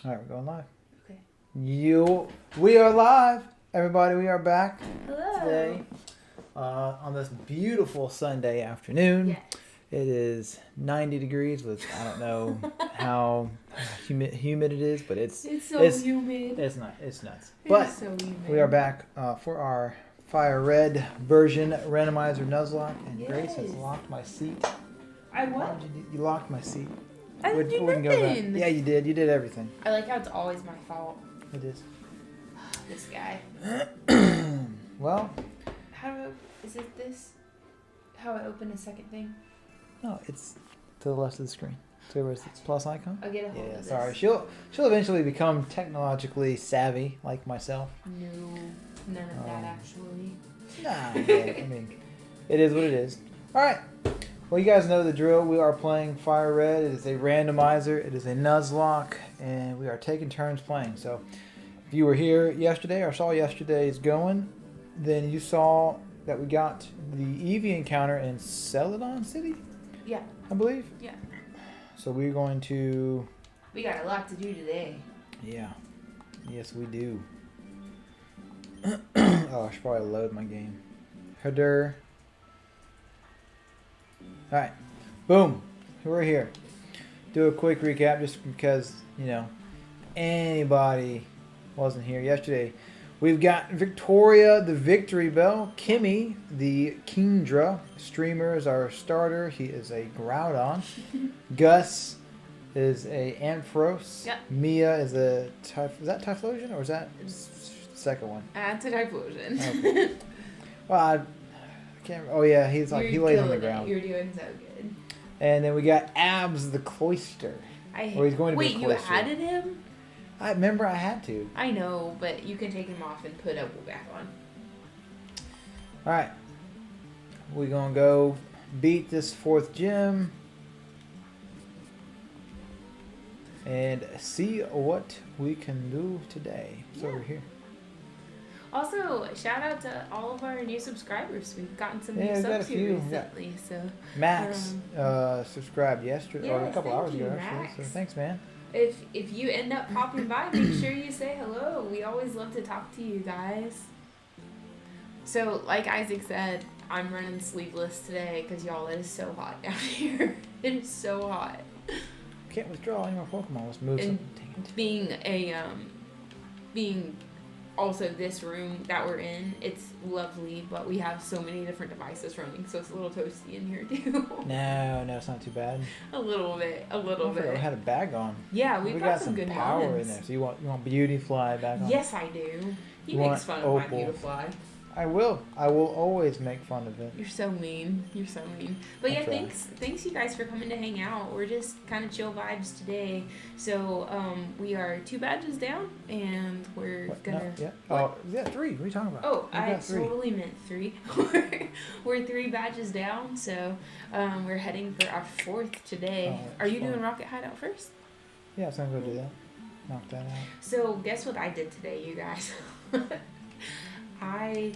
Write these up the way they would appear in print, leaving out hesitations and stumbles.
All right, we're going live. Okay. We are live, everybody. We are back Hello. today on this beautiful Sunday afternoon. Yes. It is 90 degrees with I don't know how humid it is, but it's so humid. It's not. It's nuts. It But is so humid. we are back for our Fire Red version Randomizer Nuzlocke, and Yes. Grace has locked my seat. I what? Why did you locked my seat. I didn't do Wouldn't go back. nothing. Yeah, you did. You did everything. I like how it's always my fault. It is. This guy. Well, Is it this? How I open a second thing? no, it's to the left of the screen. So where's this plus icon? I'll get a hold Yeah, of this. sorry. She'll eventually become technologically savvy like myself. No, none of that actually. Nah, yeah, I mean, it is what it is. All right. Well, you guys know the drill. We are playing Fire Red. It is a randomizer. It is a Nuzlocke, and we are taking turns playing. So, if you were here yesterday or saw yesterday's going, then you saw that we got the Eevee encounter in Celadon City, Yeah. I believe. Yeah. So we're going to. We got a lot to do today. Yeah. Yes, we do. Oh, I should probably load my game. Header. Alright. Boom. We're here. Do a quick recap just because, anybody wasn't here yesterday. We've got Victoria, the Victory Bell. Kimmy, the Kingdra. Streamer is our starter. He is a Groudon. Gus is a Ampharos. Yep. Mia is a... Is that Typhlosion or is that the second one? Add to Typhlosion. Okay. Well, I can't... Oh, yeah. He's like... He lays on the ground. You're doing so good. And then we got Abs the Cloister. Or he's going to Wait, be you Cloister. added him? I remember I had to. I know, but you can take him off and put Opal back on. Alright. We're going to go beat this fourth gym. And see what we can do today. It's over here. Also, shout out to all of our new subscribers. We've gotten some new we've got a subs here few. recently. So Max subscribed yesterday or a yes, couple thank hours you, ago actually. Max. So thanks, man. if you end up popping by, make sure you say hello. We always love to talk to you guys. So, like Isaac said, I'm running sleeveless today because y'all, it is so hot down here. It is so hot. Can't withdraw any more Pokemon. Let's move And some. being also this room that we're in, it's lovely, but we have so many different devices running, so it's a little toasty in here too. No, it's not too bad. A little bit. I had a bag on. Yeah, we we've got some some good power ones. in there. So you want Beauty Fly back on? Yes, I do. He You makes want fun of my Opal. beautifly. I will. I will always make fun of it. You're so mean. You're so mean. But I'll yeah, try. thanks you guys for coming to hang out. We're just kind of chill vibes today. So we are 2 badges down, and we're What? gonna. No, yeah. What? Oh, yeah, 3. What are you talking about? Oh, We I got 3. totally meant 3. We're 3 badges down, so we're heading for our 4th today. Oh, Are you fun. doing Rocket Hideout first? Yeah, I was gonna go do that. Knock that out. So guess what I did today, you guys? I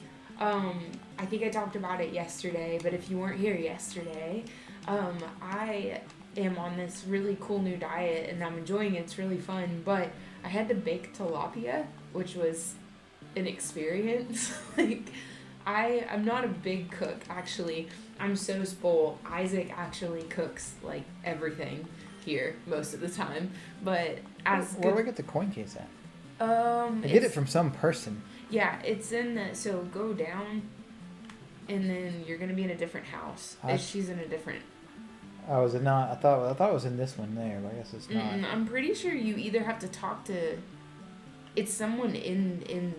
think I talked about it yesterday, but if you weren't here yesterday, I am on this really cool new diet and I'm enjoying it. It's really fun, but I had to bake tilapia, which was an experience. I'm not a big cook, actually. I'm so spoiled. Isaac actually cooks like everything here most of the time, but Where do I get the coin case at? I I get it from some person. Yeah, it's in the, so go down, and then you're gonna be in a different house. She's in a different. Oh, is it not? I thought it was in this one there, but I guess it's not. I'm pretty sure you either have to talk to, it's someone in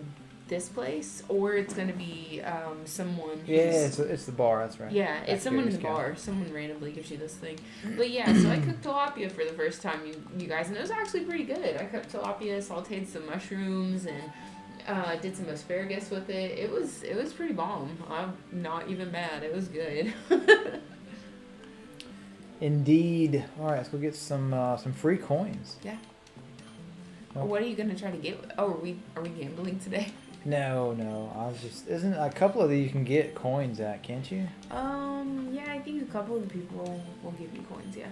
this place, or it's gonna be someone. Yeah, who's- it's the bar. That's right. Yeah, That's it's someone in the Curious Cat. bar. Someone randomly gives you this thing. But yeah, so I cooked tilapia for the first time, you guys, and it was actually pretty good. I cooked tilapia, sauteed some mushrooms, and did some asparagus with it. It was pretty bomb. I'm not even mad. It was good. Indeed. All right, let's go get some free coins. Yeah. Well- What are you gonna try to get? Oh, are we gambling today? No. I was just isn't a couple of these you can get coins at, can't you? Yeah, I think a couple of the people will give you coins. Yeah.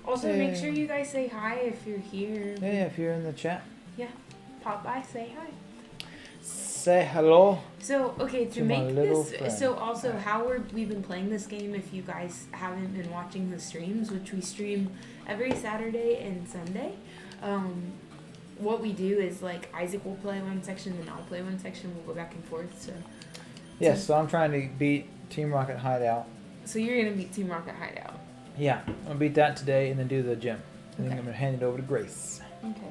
Also, make sure you guys say hi if you're here. Yeah, if you're in the chat. Yeah, pop by, say hi. Say hello. So, okay, to my make little this, friend. so also how we've been playing this game, if you guys haven't been watching the streams, which we stream every Saturday and Sunday, what we do is, like, Isaac will play one section, and I'll play one section, we'll go back and forth, so. Yes, so I'm trying to beat Team Rocket Hideout. So you're gonna beat Team Rocket Hideout. Yeah, I'm gonna beat that today and then do the gym. And then Okay. I'm gonna hand it over to Grace. Okay.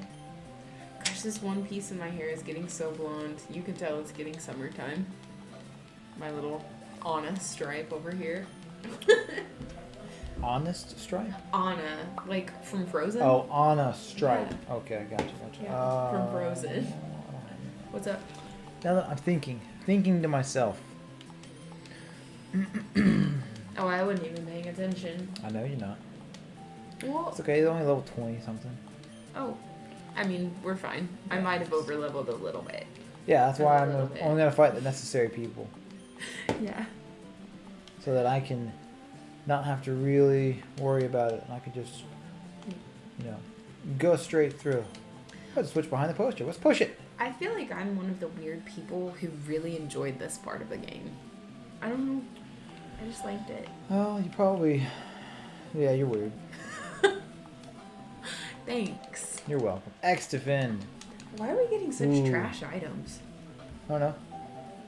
Gosh, this one piece of my hair is getting so blonde. You can tell it's getting summertime. My little Anna stripe over here. Honest Stripe? Anna, like from Frozen. Oh, Anna Stripe. Yeah. Okay, gotcha. Yeah, from Frozen. What's up? Now that I'm thinking to myself. Oh, I wasn't even paying attention. I know you're not. Well, It's okay, it's only level 20 something. oh, I mean, we're fine. I might have over-leveled a little bit. Yeah, that's why A I'm little bit. only gonna fight the necessary people. Yeah. So that I can not have to really worry about it. And I can just, go straight through. Let's switch behind the poster. Let's push it. I feel like I'm one of the weird people who really enjoyed this part of the game. I don't know. I just liked it. Oh, you probably... Yeah, you're weird. Thanks. You're welcome. X defend. Why are we getting such Ooh. trash items? I don't know.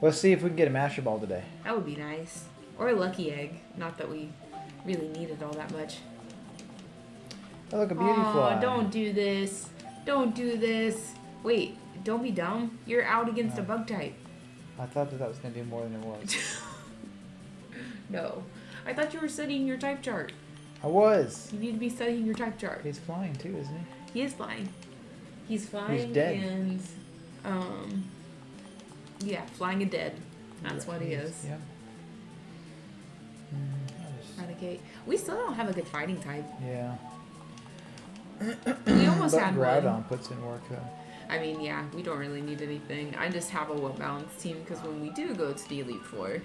Let's see if we can get a Master Ball today. That would be nice. Or a Lucky Egg. Not that we really need it all that much. Oh, look, a beauty fly. Oh, don't do this. Don't do this. Wait, don't be dumb. You're out against a bug type. I thought that was going to do more than it was. No. I thought you were studying your type chart. I was. You need to be studying your type chart. He's flying too, isn't he? He is flying. He's flying He's dead. and yeah, flying and dead. That's what he is. Yeah. Eradicate. We still don't have a good fighting type. Yeah. We almost But had Groudon one. puts in work though. I mean, yeah, we don't really need anything. I just have a well-balanced team because when we do go to the Elite Four,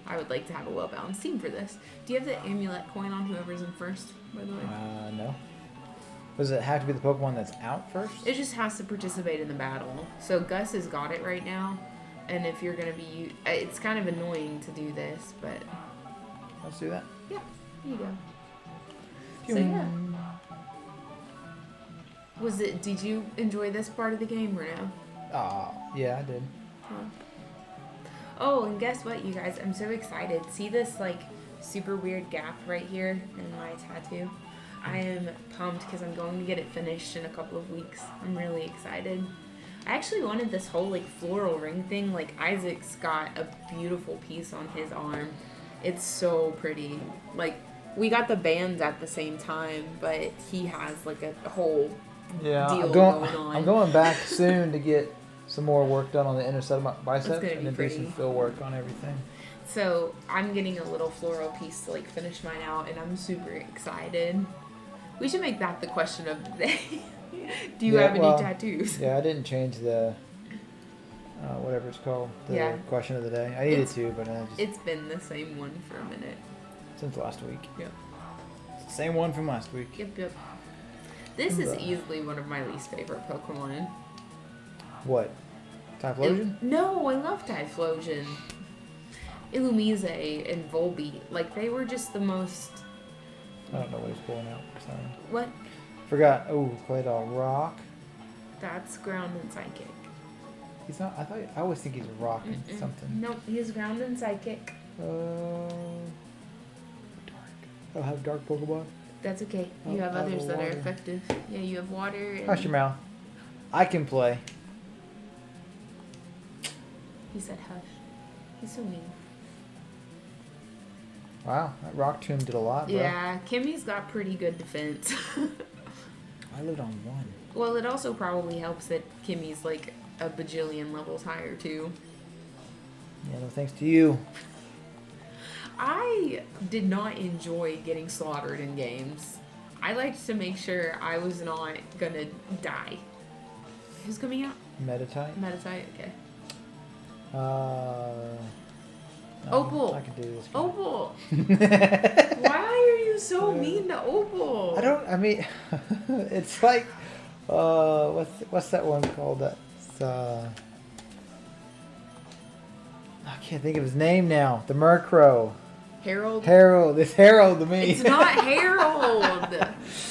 I would like to have a well-balanced team for this. Do you have the amulet coin on whoever's in first, by the way? No. Does it have to be the Pokemon that's out first? It just has to participate in the battle. So Gus has got it right now. And if you're going to be... It's kind of annoying to do this, but... Let's do that. Yeah, here you go. So yeah. Did you enjoy this part of the game or no? Yeah, I did. Oh, and guess what, you guys? I'm so excited. See this, like, super weird gap right here in my tattoo? I am pumped because I'm going to get it finished in a couple of weeks. I'm really excited. I actually wanted this whole, like, floral ring thing. Like, Isaac's got a beautiful piece on his arm. It's so pretty. Like, we got the bands at the same time, but he has, like, a whole deal going on. I'm going back soon to get some more work done on the inner side of my biceps gonna and be then pretty. do some fill work on everything. So I'm getting a little floral piece to like finish mine out, and I'm super excited. We should make that the question of the day. Do you have any tattoos? Yeah, I didn't change the whatever it's called, the question of the day. I needed to, but I just It's been the same one for a minute. since last week. Yep. It's the same one from last week. Yep. This is easily one of my least favorite Pokemon. What? Typhlosion? No, I love Typhlosion. Illumise and Volbeat, like they were just the most. I don't know what he's pulling out. Sorry. What? Forgot. Oh, Claydol Rock. That's Ground and Psychic. He's not. I always think he's Rock and something. Nope, he's Ground and Psychic. Dark. I'll have Dark Pokemon. That's okay. You have others that are effective. Yeah, you have water. And Hush your mouth. I can play. He said hush. He's so mean. Wow, that Rock Tomb did a lot, bro. Yeah, Kimmy's got pretty good defense. I lived on one. Well, it also probably helps that Kimmy's like a bajillion levels higher too. Yeah, no thanks to you. I did not enjoy getting slaughtered in games. I liked to make sure I was not gonna die. Who's coming out? Meditite. Meditite, okay. Opal. I can do this. Opal. Why are you so mean to Opal? I mean, it's like, what's that one called? That's, I can't think of his name now. The Murkrow. Harold? Harold. It's Harold to me. It's not Harold.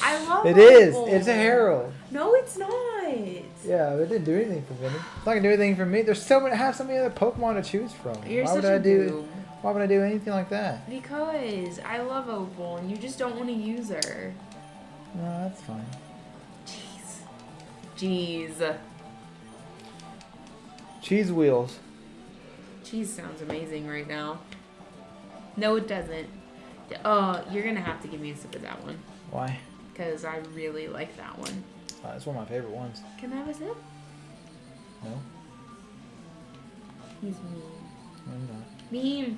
I love It Opal. is. It's a Harold. No, it's not. Yeah, it didn't do anything for Vinny. It's not gonna do anything for me. There's so many other Pokemon to choose from. You're Why such would a I do? boob. Why would I do anything like that? Because I love Opal and you just don't want to use her. No, that's fine. Jeez. Cheese wheels. Cheese sounds amazing right now. No, it doesn't. You're gonna have to give me a sip of that one. Why? Because I really like that one. It's one of my favorite ones. Can I have a sip? No, He's mean. I'm not. Mean.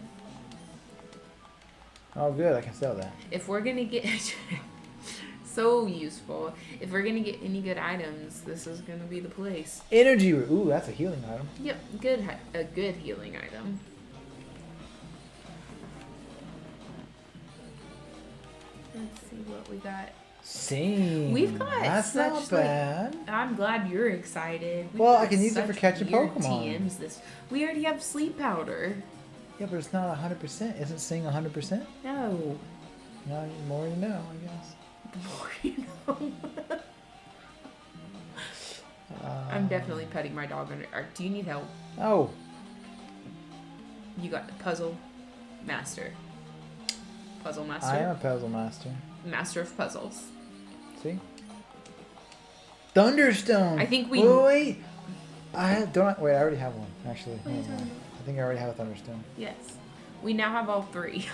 Oh, good. I can sell that. If we're gonna get so useful, if we're gonna get any good items, this is gonna be the place. Energy. Ooh, that's a healing item. Yep, a good healing item. Let's see what we got. Sing. We've got That's such, not bad. I'm glad you're excited. We've Well, I got can use it for such catching weird Pokemon. TMs we already have sleep powder. Yeah, but it's not 100%. Isn't Sing 100%? No. No, the more you know, I guess. The more you know. I'm definitely petting my dog under. Do you need help? Oh. You got the puzzle master. Puzzle master. I am a puzzle master. Master of puzzles. See? Thunderstone. I think we. Wait. I already have one. Actually, What are you talking about? I think I already have a Thunderstone. Yes. We now have all three.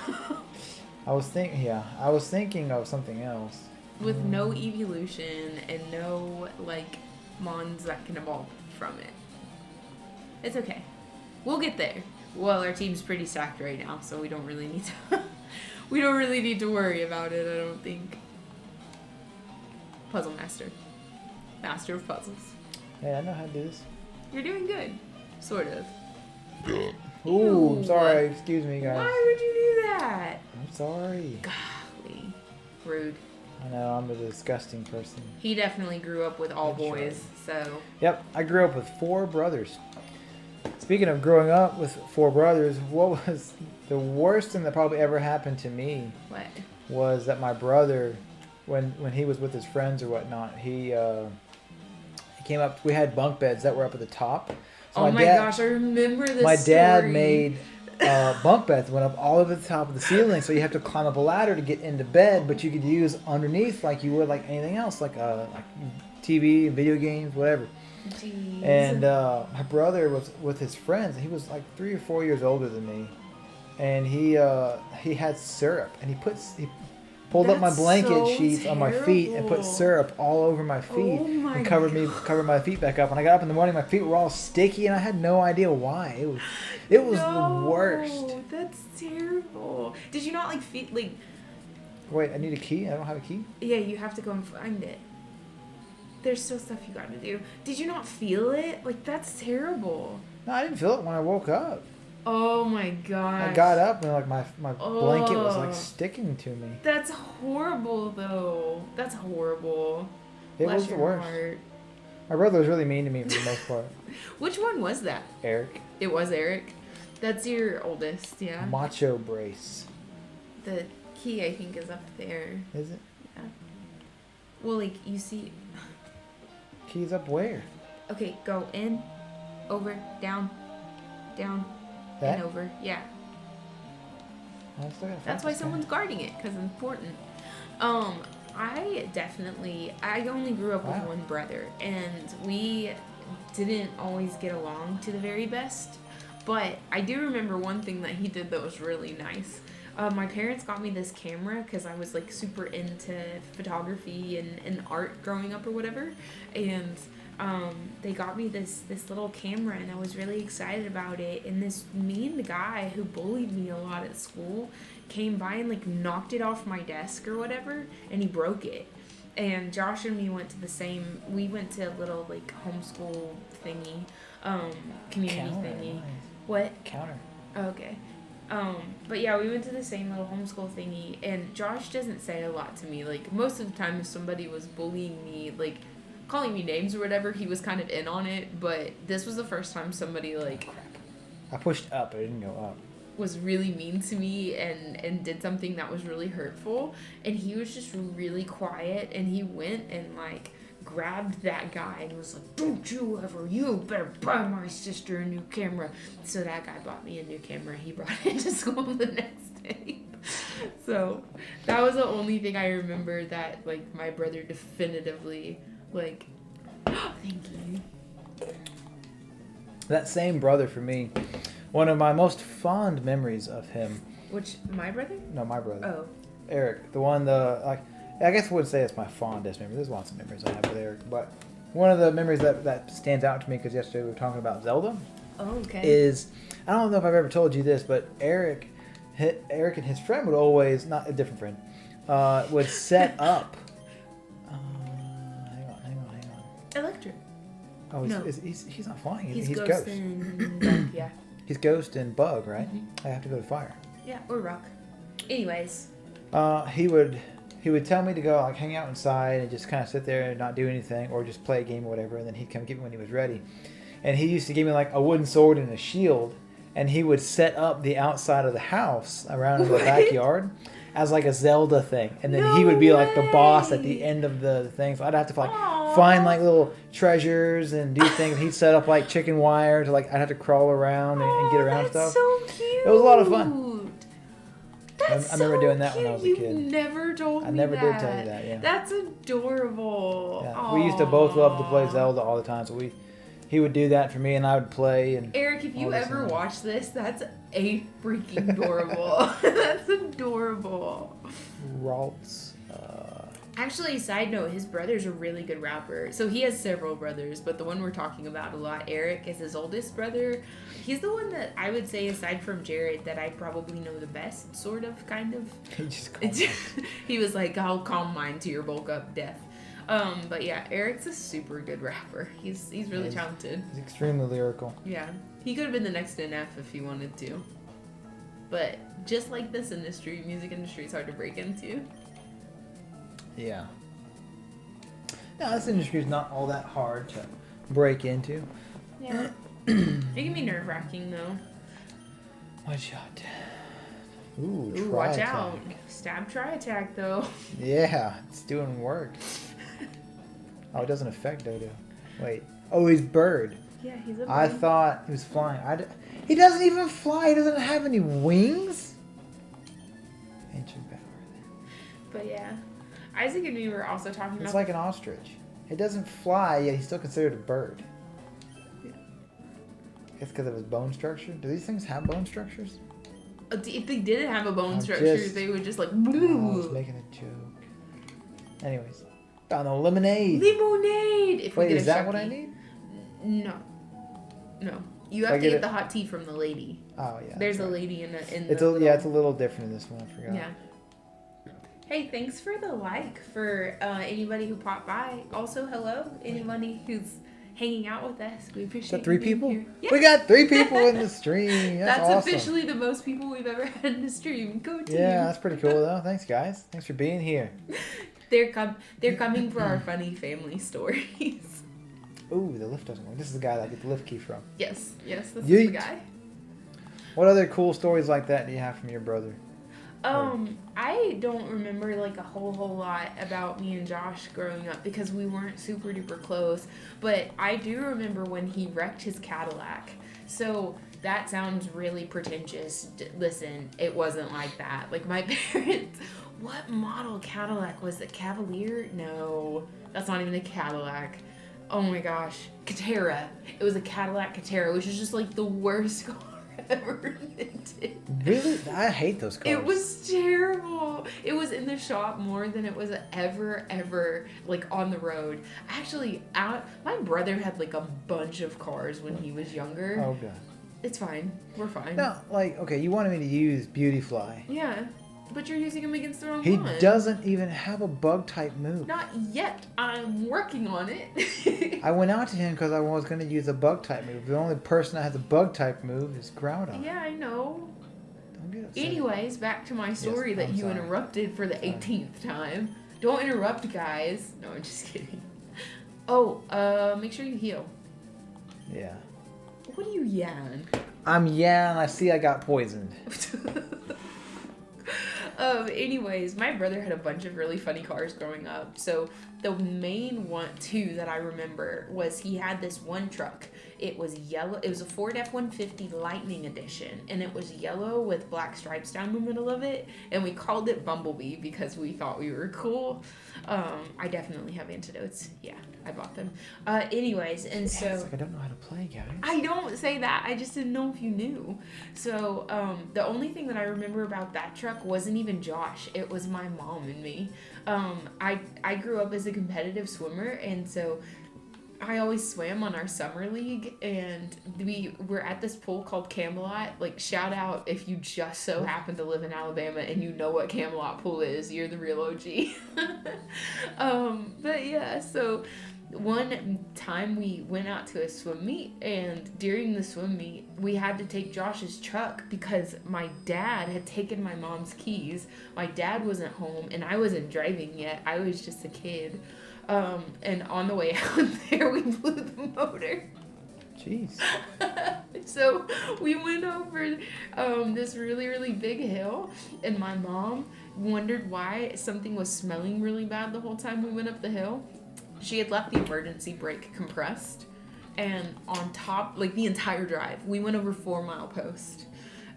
I was thinking of something else. With no evolution and no, like, mons that can evolve from it. It's okay. We'll get there. Well, our team's pretty stacked right now, so we don't really need to... we don't really need to worry about it, I don't think. Puzzle master. Master of puzzles. Hey, I know how to do this. You're doing good. Sort of. Ooh, Ew. sorry. Excuse me, guys. Why would you do that? I'm sorry. Golly. Rude. I know, I'm a disgusting person. He definitely grew up with all That's boys, so... Yep, I grew up with 4 brothers. Speaking of growing up with 4 brothers, what was the worst thing that probably ever happened to me? What? Was that my brother, when he was with his friends or whatnot, he came up. We had bunk beds that were up at the top. So Oh my gosh, I remember this My dad story. made bunk beds that went up all over the top of the ceiling, so you have to climb up a ladder to get into bed, but you could use underneath like you would like anything else, like TV, video games, whatever. Jeez. And my brother was with his friends. He was like 3 or 4 years older than me, and he had syrup, and he pulled up my That's blanket so sheets on my feet and put terrible. syrup all over my feet Oh my and covered my feet back up. When I got up in the morning, my feet were all sticky, and I had no idea why. It was No, the worst. That's terrible. Did you not like feel like? Wait, I need a key. I don't have a key. Yeah, you have to go and find it. There's still stuff you gotta do. Did you not feel it? Like, that's terrible. No, I didn't feel it when I woke up. Oh my gosh. I got up and like my blanket was like Ugh. sticking to me. That's horrible, though. That's horrible. It Bless was the your worst. heart. My brother was really mean to me for the most part. Which one was that? Eric. It was Eric. That's your oldest, yeah. Macho brace. The key, I think, is up there. Is it? Yeah. Well, like, you see... Keys up where? Okay, go in, over, down, down, That? and over. Yeah. I still gotta find That's why this guy. someone's guarding it, because it's important. I only grew up with Wow. one brother, and we didn't always get along to the very best. But I do remember one thing that he did that was really nice. My parents got me this camera because I was like super into photography and art growing up or whatever, and they got me this little camera, and I was really excited about it. And this mean guy who bullied me a lot at school came by and like knocked it off my desk or whatever, and he broke it. And Josh and me went to we went to a little like homeschool thingy, community Counter. thingy. Nice. What? Counter. Okay. But yeah, we went to the same little homeschool thingy, and Josh doesn't say a lot to me. Like, most of the time if somebody was bullying me, like, calling me names or whatever, he was kind of in on it, but this was the first time somebody, like... Crap. I pushed up, but it didn't go up. Was really mean to me and did something that was really hurtful, and he was just really quiet, and he went and, like, grabbed that guy and was like, don't you ever, you better buy my sister a new camera. So that guy bought me a new camera. He brought it to school the next day. So that was the only thing I remember that, like, my brother definitively, like, thank you. That same brother for me, one of my most fond memories of him. Which, my brother? No, my brother. Oh. Eric, the one, I guess I wouldn't say it's my fondest memory. There's lots of memories I have with Eric, but one of the memories that stands out to me, because yesterday we were talking about Zelda, is, I don't know if I've ever told you this, but Eric and his friend would always, not a different friend, would set up, hang on. Electric. Oh, No. he's not flying. He's Ghost. Ghost and Bug, yeah. He's Ghost and Bug, right? Mm-hmm. I have to go to fire. Yeah, or Rock. Anyways. He would tell me to go, like, hang out inside and just kind of sit there and not do anything, or just play a game or whatever, and then he'd come get me when he was ready. And he used to give me, like, a wooden sword and a shield, and he would set up the outside of the house around in the backyard as, like, a Zelda thing. And then he would be, like, the boss at the end of the thing. So I'd have to, like, find, like, little treasures and do things. He'd set up, like, chicken wire to, like, I'd have to crawl around and get around that's stuff. So cute. It was a lot of fun. That's I remember doing that cute. when I was a kid. You never told me that. I never did tell you that, yeah. That's adorable. Yeah. We used to both love to play Zelda all the time, so he would do that for me, and I would play. And Eric, if you ever watch this, that's freaking adorable. That's adorable. Ralts. Actually, side note, his brother's a really good rapper. So he has several brothers, but the one we're talking about a lot, Eric, is his oldest brother. He's the one that I would say, aside from Jared, that I probably know the best, sort of, kind of. He was like, I'll calm mine to your bulk up death. But yeah, Eric's a super good rapper. He's really talented. He's extremely lyrical. Yeah. He could have been the next NF if he wanted to. But just like this industry, music industry is hard to break into. Yeah. No, this industry is not all that hard to break into. Yeah. It can be nerve-wracking, though. One shot. Ooh, Ooh, watch out. Stab try attack, though. Yeah, it's doing work. Oh, it doesn't affect Dodo. Wait. Oh, he's bird. Yeah, he's a bird. I thought he was flying. He doesn't even fly. He doesn't have any wings. Ancient power. But yeah. Isaac and me were also talking about... It's like an ostrich. It doesn't fly, yet he's still considered a bird. It's because of his bone structure. Do these things have bone structures? If they didn't have a bone structure, they would just like... I was making a joke. Anyways. Found the lemonade. Lemonade! Wait, is that what I need? No. You have to get the hot tea from the lady. Oh, yeah. There's a lady in the... It's a little different in this one. I forgot. Yeah. Hey, thanks for the like for anybody who popped by. Also, hello, anybody who's hanging out with us. We appreciate it. 3 people? Yeah. We got 3 people in the stream. That's awesome. Officially the most people we've ever had in the stream. Go team. Yeah, that's pretty cool though. Thanks, guys. Thanks for being here. They're coming for our funny family stories. Ooh, the lift doesn't work. This is the guy that I get the lift key from. Yes, this is the guy. What other cool stories like that do you have from your brother? I don't remember like a whole lot about me and Josh growing up because we weren't super duper close, but I do remember when he wrecked his Cadillac. So that sounds really pretentious. Listen, it wasn't like that. Like my parents, what model Cadillac was it? Cavalier? No, that's not even a Cadillac. Oh my gosh, Catera. It was a Cadillac Catera, which is just like the worst car ever invented. Really? I hate those cars. It was terrible. It was in the shop more than it was ever like on the road. Actually, my brother had like a bunch of cars when he was younger. Oh god. It's fine. We're fine. No, like, okay, you wanted me to use Beautyfly. Yeah, but you're using him against the wrong He one. doesn't even have a bug type move. Not yet. I'm working on it. I went out to him because I was going to use a bug type move. The only person that has a bug type move is Groudon. Yeah, I know. Don't Anyways, back to my story that you interrupted for the 18th time. Don't interrupt, guys. No, I'm just kidding. Oh, make sure you heal. Yeah. What are you yelling? I'm yelling. I see I got poisoned. Anyways, my brother had a bunch of really funny cars growing up. So the main two that I remember was he had this one truck. It was yellow. It was a Ford F-150 Lightning Edition, and it was yellow with black stripes down the middle of it. And we called it Bumblebee because we thought we were cool. I definitely have antidotes. Yeah, I bought them. Anyways, and so it's like I don't know how to play, guys. I don't say that. I just didn't know if you knew. So the only thing that I remember about that truck wasn't even Josh. It was my mom and me. I grew up as a competitive swimmer, and so I always swam on our summer league, and we were at this pool called Camelot. Like, shout out if you just so happen to live in Alabama and you know what Camelot pool is. You're the real OG. But yeah, so one time we went out to a swim meet, and during the swim meet, we had to take Josh's truck because my dad had taken my mom's keys. My dad wasn't home, and I wasn't driving yet. I was just a kid. And on the way out there, we blew the motor. Jeez. So we went over this really, really big hill, and my mom wondered why something was smelling really bad the whole time we went up the hill. She had left the emergency brake compressed, and on top, like the entire drive, we went over 4 Mile Post.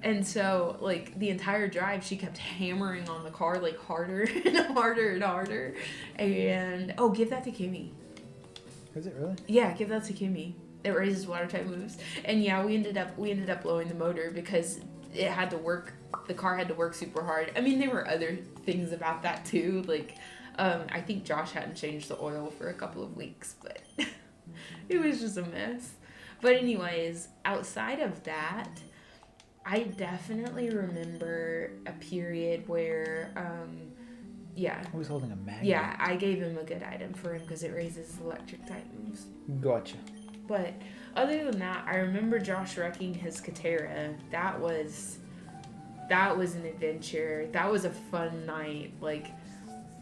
And so, like, the entire drive, she kept hammering on the car, like, harder and harder and harder. And, oh, give that to Kimmy. Is it really? Yeah, give that to Kimmy. It raises water type moves. And yeah, we ended up blowing the motor because it had to work. The car had to work super hard. I mean, there were other things about that too. Like, I think Josh hadn't changed the oil for a couple of weeks, but it was just a mess. But anyways, outside of that, I definitely remember a period where, yeah. I was holding a magnet. Yeah, I gave him a good item for him because it raises electric type moves. Gotcha. But other than that, I remember Josh wrecking his Katera. That was an adventure. That was a fun night. Like,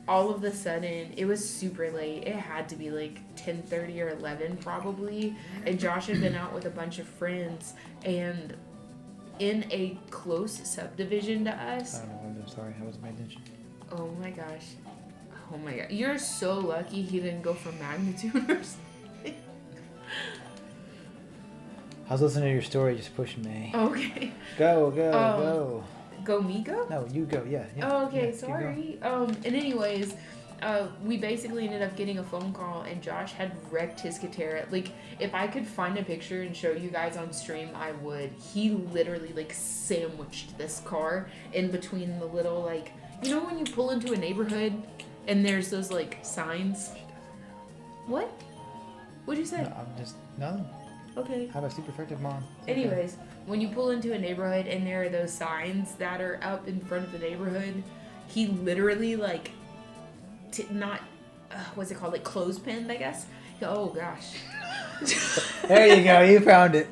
all of a sudden, it was super late. It had to be like 10:30 or 11 probably. And Josh had been out with a bunch of friends, and in a close subdivision to us. I don't know. I'm sorry. I wasn't paying attention. Oh my gosh. Oh my god. You're so lucky he didn't go for magnitude or something. I was listening to your story, just pushing me. Okay. Go. Go me go? No, you go. Yeah. Oh, okay. Yeah, sorry. And anyways, we basically ended up getting a phone call, and Josh had wrecked his Katera. Like, if I could find a picture and show you guys on stream, I would. He literally, like, sandwiched this car in between the little, like, you know when you pull into a neighborhood and there's those, like, signs? What? What'd you say? No, I'm just, nothing. Okay. I have a super effective mom. Anyways, when you pull into a neighborhood and there are those signs that are up in front of the neighborhood, he literally, like, what's it called? Like, clothespin, I guess? Oh, gosh. There you go. You found it.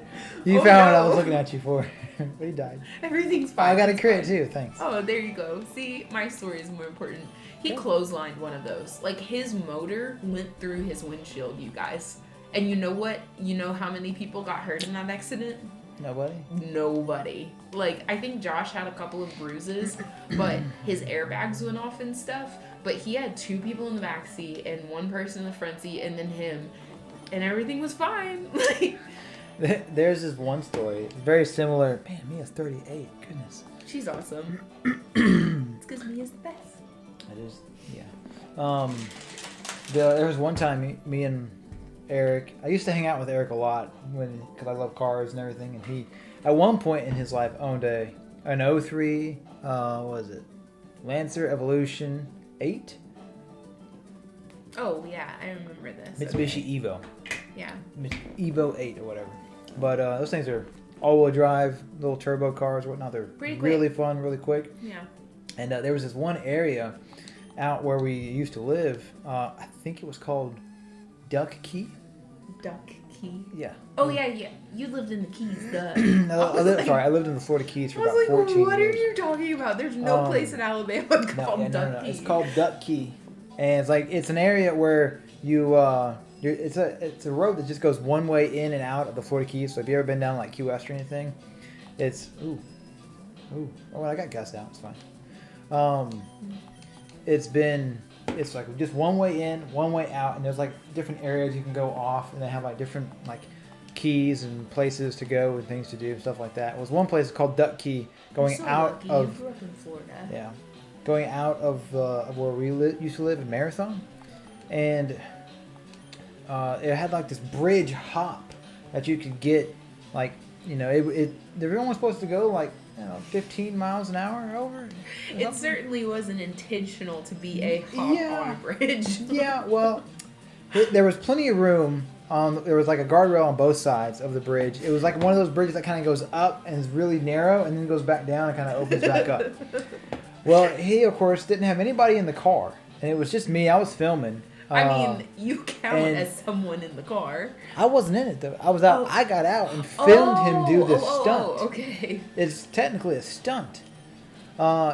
You found what I was looking at you for. But he died. Everything's fine. I got a crit, too. Thanks. Oh, there you go. See, my story is more important. He clotheslined one of those. Like, his motor went through his windshield, you guys. And you know what? You know how many people got hurt in that accident? Nobody. Like, I think Josh had a couple of bruises, but his airbags went off and stuff. But he had 2 people in the back seat and 1 person in the front seat and then him. And everything was fine. Like, there's this one story. It's very similar. Man, Mia's 38. Goodness. She's awesome. It's because Mia's the best. It is, yeah. There was one time me and Eric, I used to hang out with Eric a lot because I love cars and everything, and he, at one point in his life, owned an 03, what was it, Lancer Evolution 8? Oh, yeah, I remember this. Mitsubishi Evo. Yeah. Evo 8 or whatever. But those things are all-wheel drive, little turbo cars, whatnot. They're really fun, really quick. Yeah. And there was this one area out where we used to live. I think it was called Duck Key. Duck Key. Yeah. Oh yeah. You lived in the Keys. No, I lived in the Florida Keys for about 14 years. What are you talking about? There's no place in Alabama called Duck Key. It's called Duck Key, and it's an area where it's a road that just goes one way in and out of the Florida Keys. So if you ever been down like Key West or anything, it's oh, I got Gus out. It's fine. It's like just one way in, one way out, and there's like different areas you can go off, and they have like different like keys and places to go and things to do, stuff like that. It was one place called Duck Key, going out of. You grew up in Florida. Yeah, going out of where we used to live in Marathon, and it had like this bridge hop that you could get, like they were only supposed to go like 15 miles an hour over. It certainly wasn't intentional to be a hop on a bridge. Yeah, well, there was plenty of room. There was like a guardrail on both sides of the bridge. It was like one of those bridges that kind of goes up and is really narrow and then goes back down and kind of opens back up. Well, he, of course, didn't have anybody in the car. And it was just me. I was filming. I mean, you count as someone in the car. I wasn't in it, though. I was out. I got out and filmed him do this stunt. Oh, okay. It's technically a stunt.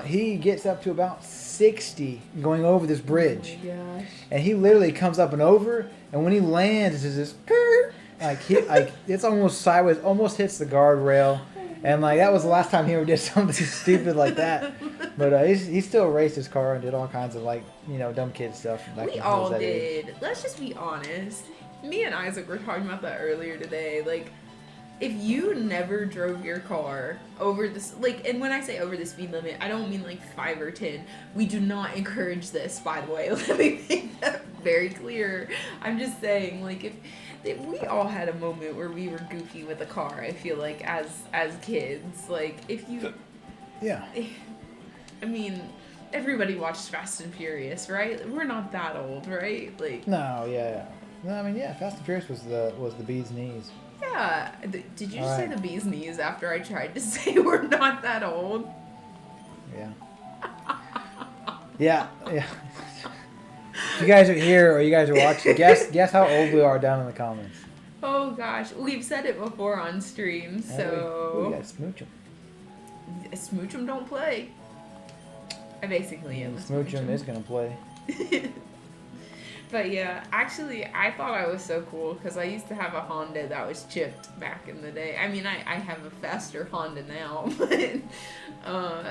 He gets up to about 60 going over this bridge. Oh, my gosh. And he literally comes up and over. And when he lands, it's just it's almost sideways, almost hits the guardrail. And like that was the last time he ever did something stupid like that. But he still raced his car and did all kinds of dumb kid stuff. We all did. Let's just be honest. Me and Isaac were talking about that earlier today. Like, if you never drove your car over this, and when I say over the speed limit, I don't mean like 5 or 10. We do not encourage this, by the way. Let me make that very clear. I'm just saying, if we all had a moment where we were goofy with a car, I feel like, as kids. Like, if you... Yeah. I mean, everybody watched Fast and Furious, right? We're not that old, right? No, yeah. No, I mean, yeah, Fast and Furious was the bee's knees. Yeah. Did you just say the bee's knees after I tried to say we're not that old? Yeah. Yeah. If you guys are here or you guys are watching, guess how old we are down in the comments. Oh gosh, we've said it before on stream, so... We gotta smooch them. Smooch them don't play. I basically am. Smooch them is gonna play. But yeah, actually, I thought I was so cool because I used to have a Honda that was chipped back in the day. I mean, I have a faster Honda now, but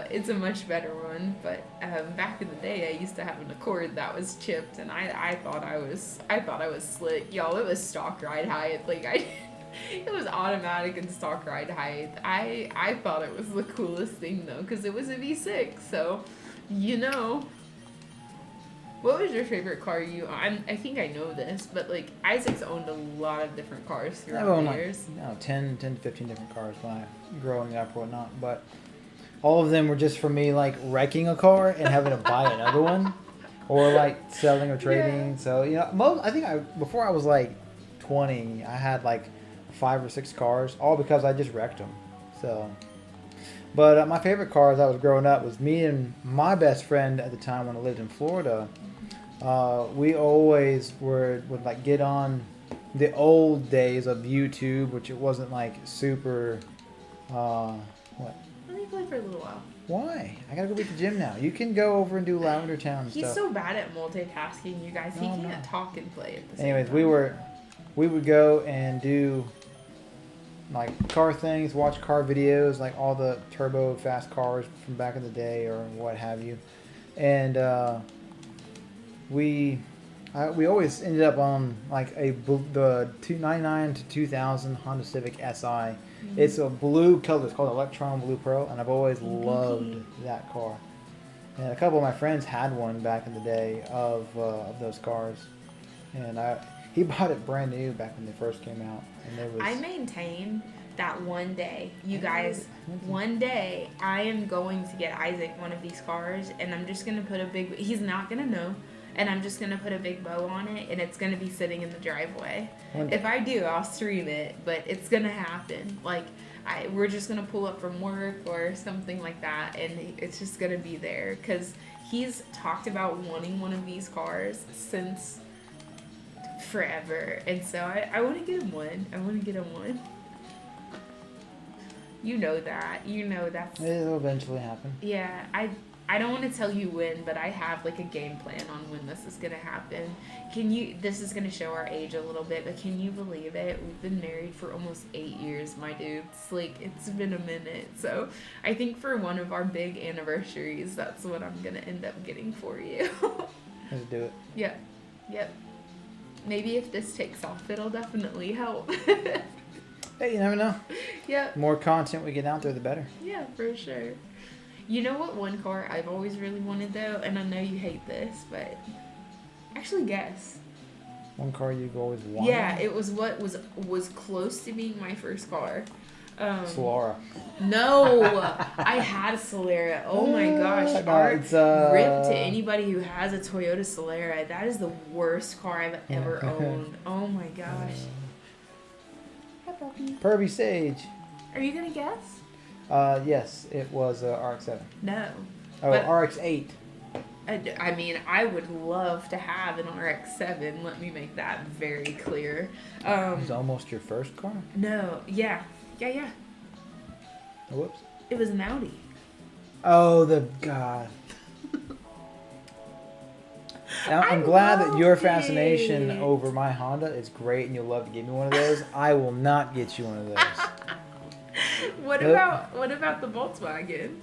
it's a much better one. But back in the day, I used to have an Accord that was chipped, and I thought I was slick, y'all. It was stock ride height, it was automatic and stock ride height. I thought it was the coolest thing though, because it was a V6, so What was your favorite car I think I know this, but Isaac's owned a lot of different cars throughout the years. 10 to 15 different cars when I growing up or whatnot, but all of them were just for me wrecking a car and having to buy another one, or selling or trading. Yeah. So I think before I was 20, I had 5 or 6 cars, all because I just wrecked them. So. But my favorite car as I was growing up was me and my best friend at the time when I lived in Florida. We always would get on the old days of YouTube, which it wasn't super. What? Let me play for a little while. Why? I gotta go to the gym now. You can go over and do Lavender Town He's stuff. so bad at multitasking, you guys. He can't talk and play at the same time. we would go and do car things, watch car videos, all the turbo fast cars from back in the day or what have you, and we always ended up on the 299 to 2000 Honda Civic SI. Mm-hmm. It's a blue color. It's called Electron Blue Pearl, and I've always loved that car. And a couple of my friends had one back in the day of those cars, and he bought it brand new back when they first came out. And I maintain that one day, you guys, one day I am going to get Isaac one of these cars, and I'm just going to put he's not going to know, and I'm just going to put a big bow on it, and it's going to be sitting in the driveway. If I do, I'll stream it, but it's going to happen. We're just going to pull up from work or something like that, and it's just going to be there, because he's talked about wanting one of these cars since forever, and so I want to get him one. I want to get him one. You know that. You know that's... It'll eventually happen. Yeah, I don't want to tell you when, but I have like a game plan on when this is gonna happen. This is gonna show our age a little bit, but can you believe it? We've been married for almost 8 years, my dudes. Like, it's been a minute. So I think for one of our big anniversaries, that's what I'm gonna end up getting for you. Let's do it. Yep. Maybe if this takes off, it'll definitely help. Hey, you never know. Yep. The more content we get out there, the better. Yeah, for sure. You know what one car I've always really wanted, though? And I know you hate this, but... Actually, guess. One car you've always wanted? Yeah, it was what was close to being my first car. Solara. No! I had a Solara. Oh my gosh. Rip to anybody who has a Toyota Solara. That is the worst car I've ever owned. Oh my gosh. Hi, puppy. Pervy Sage. Are you gonna guess? Yes, it was RX-7. No. Oh, But- RX-8. I mean, I would love to have an RX-7. Let me make that very clear. It was almost your first car? No. Yeah. Whoops. It was an Audi. Oh, God. I'm glad that your fascination over my Honda is great and you'll love to give me one of those. I will not get you one of those. What about the Volkswagen?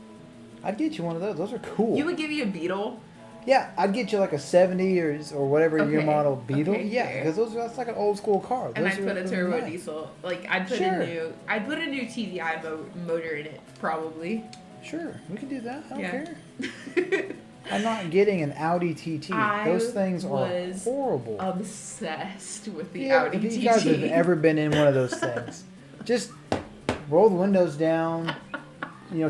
I'd get you one of those. Those are cool. You would give me a Beetle? Yeah, I'd get you like a 70 or whatever year model Beetle. Okay, yeah, because that's like an old school car. And Those I'd put a turbo nice. diesel. Like I'd put a new TDI motor in it, probably. Sure, we can do that. I don't Yeah. care. I'm not getting an Audi TT. Those things are horrible. Obsessed with the Audi TT. If you guys have ever been in one of those things, just roll the windows down.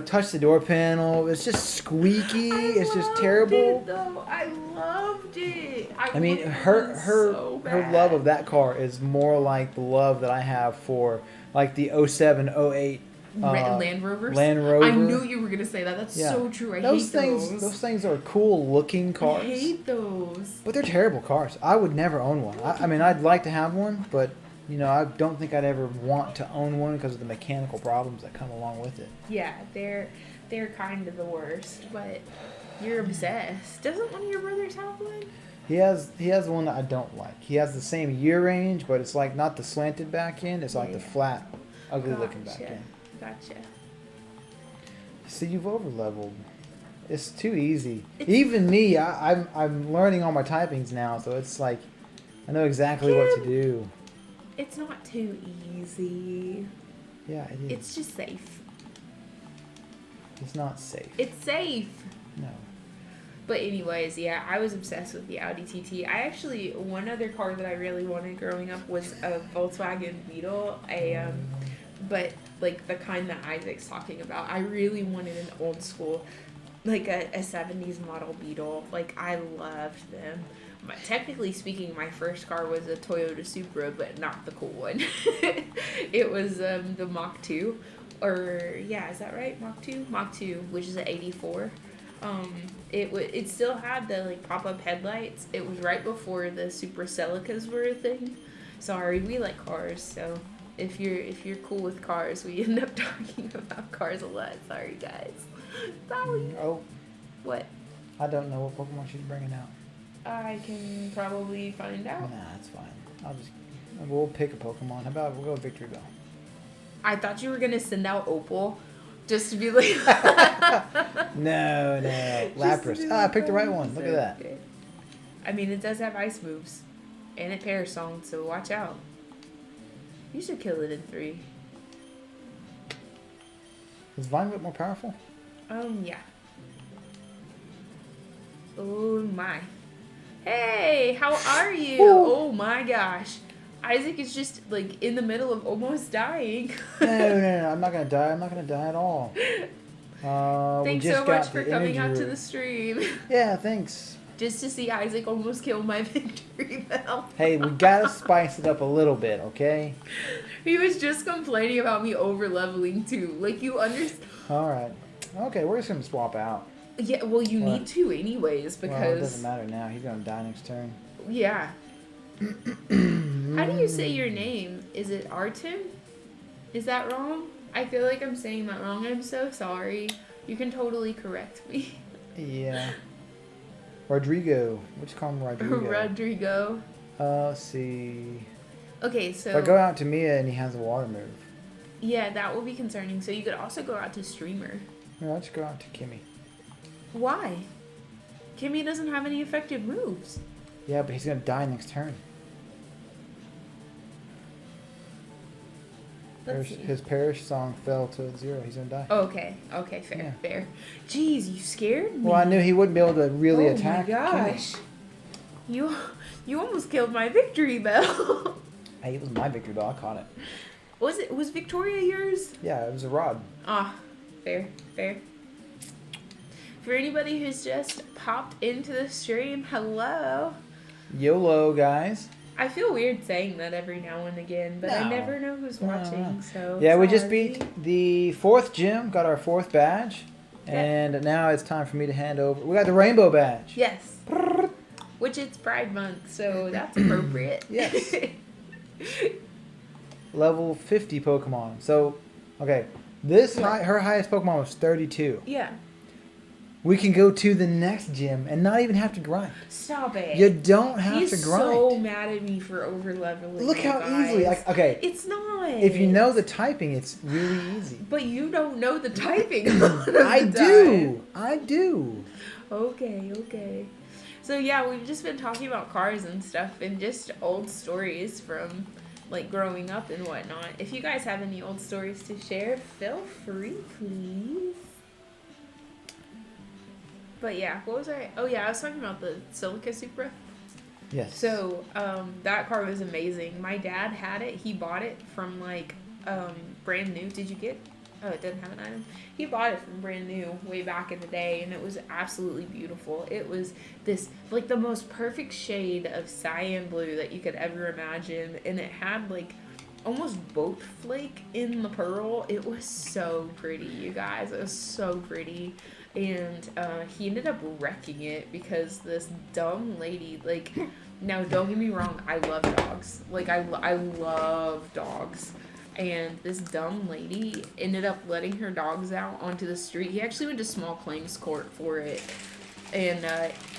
Touch the door panel. It's just squeaky. It's just terrible. I loved it. I mean, her love of that car is more like the love that I have for like the 07, 08 Land Rovers. Land Rover. I knew you were gonna say that. That's so true. I hate those. Those things are cool looking cars. I hate those. But they're terrible cars. I would never own one. I mean, I'd like to have one, but I don't think I'd ever want to own one because of the mechanical problems that come along with it. Yeah, they're kind of the worst, but you're obsessed. Doesn't one of your brothers have one? He has one that I don't like. He has the same year range, but it's like not the slanted back end. It's like the flat, ugly looking back end. Gotcha. See, you've over leveled. It's too easy. Even me, I'm learning all my typings now, so it's like I know exactly what to do. It's not too easy. Yeah, it is. It's just safe. It's not safe. It's safe. No. But anyways, yeah, I was obsessed with the Audi TT. One other car that I really wanted growing up was a Volkswagen Beetle, but like the kind that Isaac's talking about. I really wanted an old school, like a 70s model Beetle. Like, I loved them. But technically speaking, my first car was a Toyota Supra, but not the cool one. It was the Mach 2, is that right? Mach 2? Mach 2, which is an 84. It still had the like pop-up headlights. It was right before the Supra Celicas were a thing. Sorry, we like cars, so if you're cool with cars, we end up talking about cars a lot. Sorry, guys. Sorry. Oh. What? I don't know what Pokemon she's bringing out. I can probably find out. Nah, it's fine. We'll pick a Pokemon. How about we'll go Victory Bell? I thought you were gonna send out Opal, just to be like. No. Lapras. I picked the right one. Look at that. Okay. I mean, it does have ice moves, and it pairs song, so watch out. You should kill it in 3. Is Vine more powerful? Yeah. Oh my. Hey, how are you? Woo. Oh my gosh. Isaac is just like in the middle of almost dying. No. I'm not gonna die. I'm not gonna die at all. Thanks so much for coming out to the stream. Yeah, thanks. Just to see Isaac almost kill my victory bell. Hey, we gotta spice it up a little bit, okay? He was just complaining about me over leveling too. Like, you understand. Alright. Okay, we're just gonna swap out. Yeah, well, you need to anyways, because... Well, it doesn't matter now. He's gonna die next turn. Yeah. How do you say your name? Is it Artem? Is that wrong? I feel like I'm saying that wrong. I'm so sorry. You can totally correct me. Yeah. Rodrigo. Which call him Rodrigo? Rodrigo. Let's see. Okay, so... If I go out to Mia and he has a water move. Yeah, that will be concerning. So you could also go out to Streamer. No, let's go out to Kimmy. Why? Kimmy doesn't have any effective moves. Yeah, but he's going to die next turn. His Perish song fell to 0. He's going to die. Oh, okay. Okay, fair, fair. Jeez, you scared me. Well, I knew he wouldn't be able to really attack. Oh my gosh. Kimmy. You almost killed my victory bell. Hey, it was my victory bell. I caught it. Was Victoria yours? Yeah, it was a rod. Ah, fair, fair. For anybody who's just popped into the stream, hello. YOLO, guys. I feel weird saying that every now and again, but I never know who's watching, so... Yeah, we just beat the 4th gym, got our 4th badge, and now it's time for me to hand over... We got the rainbow badge. Yes. Which it's Pride Month, so that's appropriate. Yes. Level 50 Pokemon. So, okay, her highest Pokemon was 32. Yeah. We can go to the next gym and not even have to grind. Stop it. You don't have to grind. He's so mad at me for over-leveling. Look how easily. Okay. It's not. If you know the typing, it's really easy. But you don't know the typing. I do. Okay. So yeah, we've just been talking about cars and stuff and just old stories from like growing up and whatnot. If you guys have any old stories to share, feel free, please. But yeah, what was I? Oh yeah, I was talking about the Silica Supra. Yes. So that car was amazing. My dad had it. He bought it from like brand new. Did you get? Oh, it doesn't have an item. He bought it from brand new way back in the day, and it was absolutely beautiful. It was this like the most perfect shade of cyan blue that you could ever imagine, and it had like almost boat flake in the pearl. It was so pretty, you guys. It was so pretty. And he ended up wrecking it because this dumb lady, like, now don't get me wrong, I love dogs. Like, I love dogs. And this dumb lady ended up letting her dogs out onto the street. He actually went to small claims court for it. And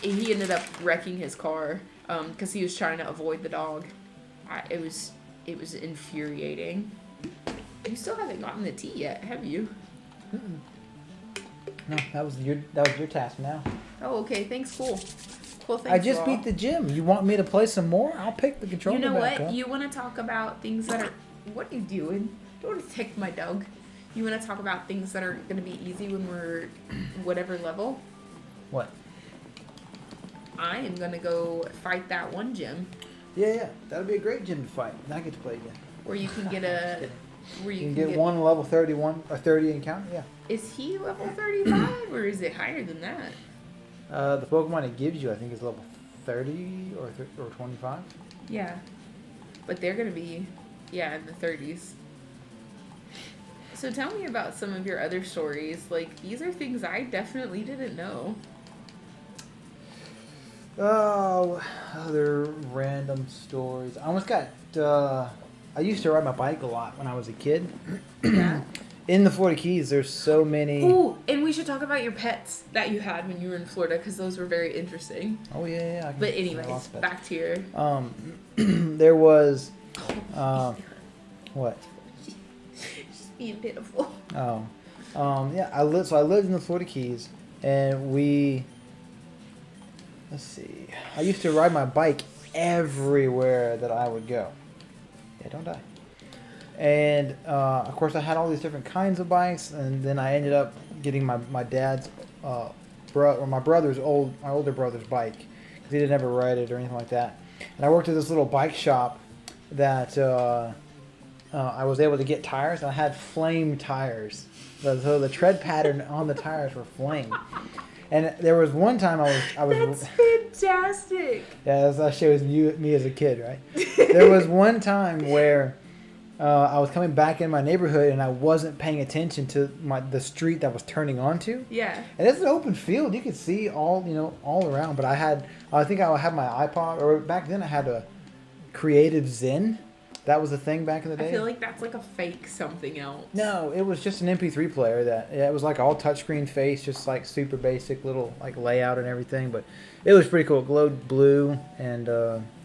he ended up wrecking his car because he was trying to avoid the dog. It was infuriating. You still haven't gotten the tea yet, have you? Mm-mm. No, that was your task now. Oh, okay. Thanks. Cool. Thanks. I just beat the gym. You want me to play some more? I'll pick the controller back up. You know what? You want to talk about things that are... What are you doing? Don't attack my dog. You want to talk about things that are going to be easy when we're whatever level? What? I am going to go fight that one gym. Yeah. That'll be a great gym to fight. And I get to play again. Where you can get a... Where you can get one level 31 or 30 encounter. Yeah. Is he level 35 or is it higher than that? The Pokemon it gives you, I think, is level 30 or 25. Yeah. But they're going to be, in the 30s. So tell me about some of your other stories. Like, these are things I definitely didn't know. Oh, other random stories. I almost got... I used to ride my bike a lot when I was a kid. Yeah. In the Florida Keys, there's so many... Ooh, and we should talk about your pets that you had when you were in Florida, because those were very interesting. Oh, yeah. But anyways, back to your... There was... what? She's being pitiful. Oh. Yeah, I lived in the Florida Keys, and we... Let's see. I used to ride my bike everywhere that I would go. Yeah, don't die. And, of course, I had all these different kinds of bikes, and then I ended up getting my dad's, my older brother's bike, because he didn't ever ride it or anything like that. And I worked at this little bike shop that I was able to get tires, and I had flame tires. So the tread pattern on the tires were flame. And there was one time I was That's fantastic. Yeah, that shows me as a kid, right? There was one time where I was coming back in my neighborhood and I wasn't paying attention to the street that I was turning onto. Yeah. And it's an open field; you could see all around. But I think I had my iPod, or back then I had Creative Zen. That was the thing back in the day. I feel like that's like a fake something else. No, it was just an MP3 player it was like all touchscreen face, just like super basic little like layout and everything. But it was pretty cool. It glowed blue and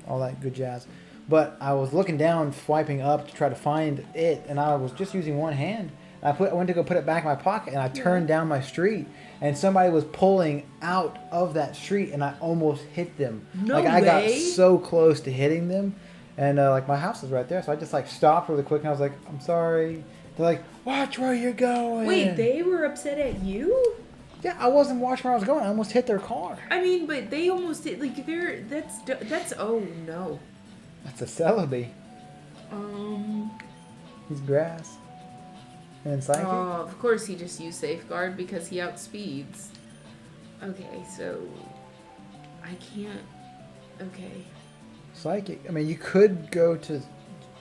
all that good jazz. But I was looking down, swiping up to try to find it, and I was just using one hand. I went to go put it back in my pocket, and I turned down my street, and somebody was pulling out of that street, and I almost hit them. No I got way. so close to hitting them. And like my house is right there, so I just like stopped really quick, and I was like, "I'm sorry." They're like, "Watch where you're going." Wait, they were upset at you? Yeah, I wasn't watching where I was going. I almost hit their car. I mean, but they almost did. Like that's oh no. That's a celebi. He's grass. And psychic. Oh, of course he just used safeguard because he outspeeds. Okay, so I can't. Okay. Psychic. I mean, you could go to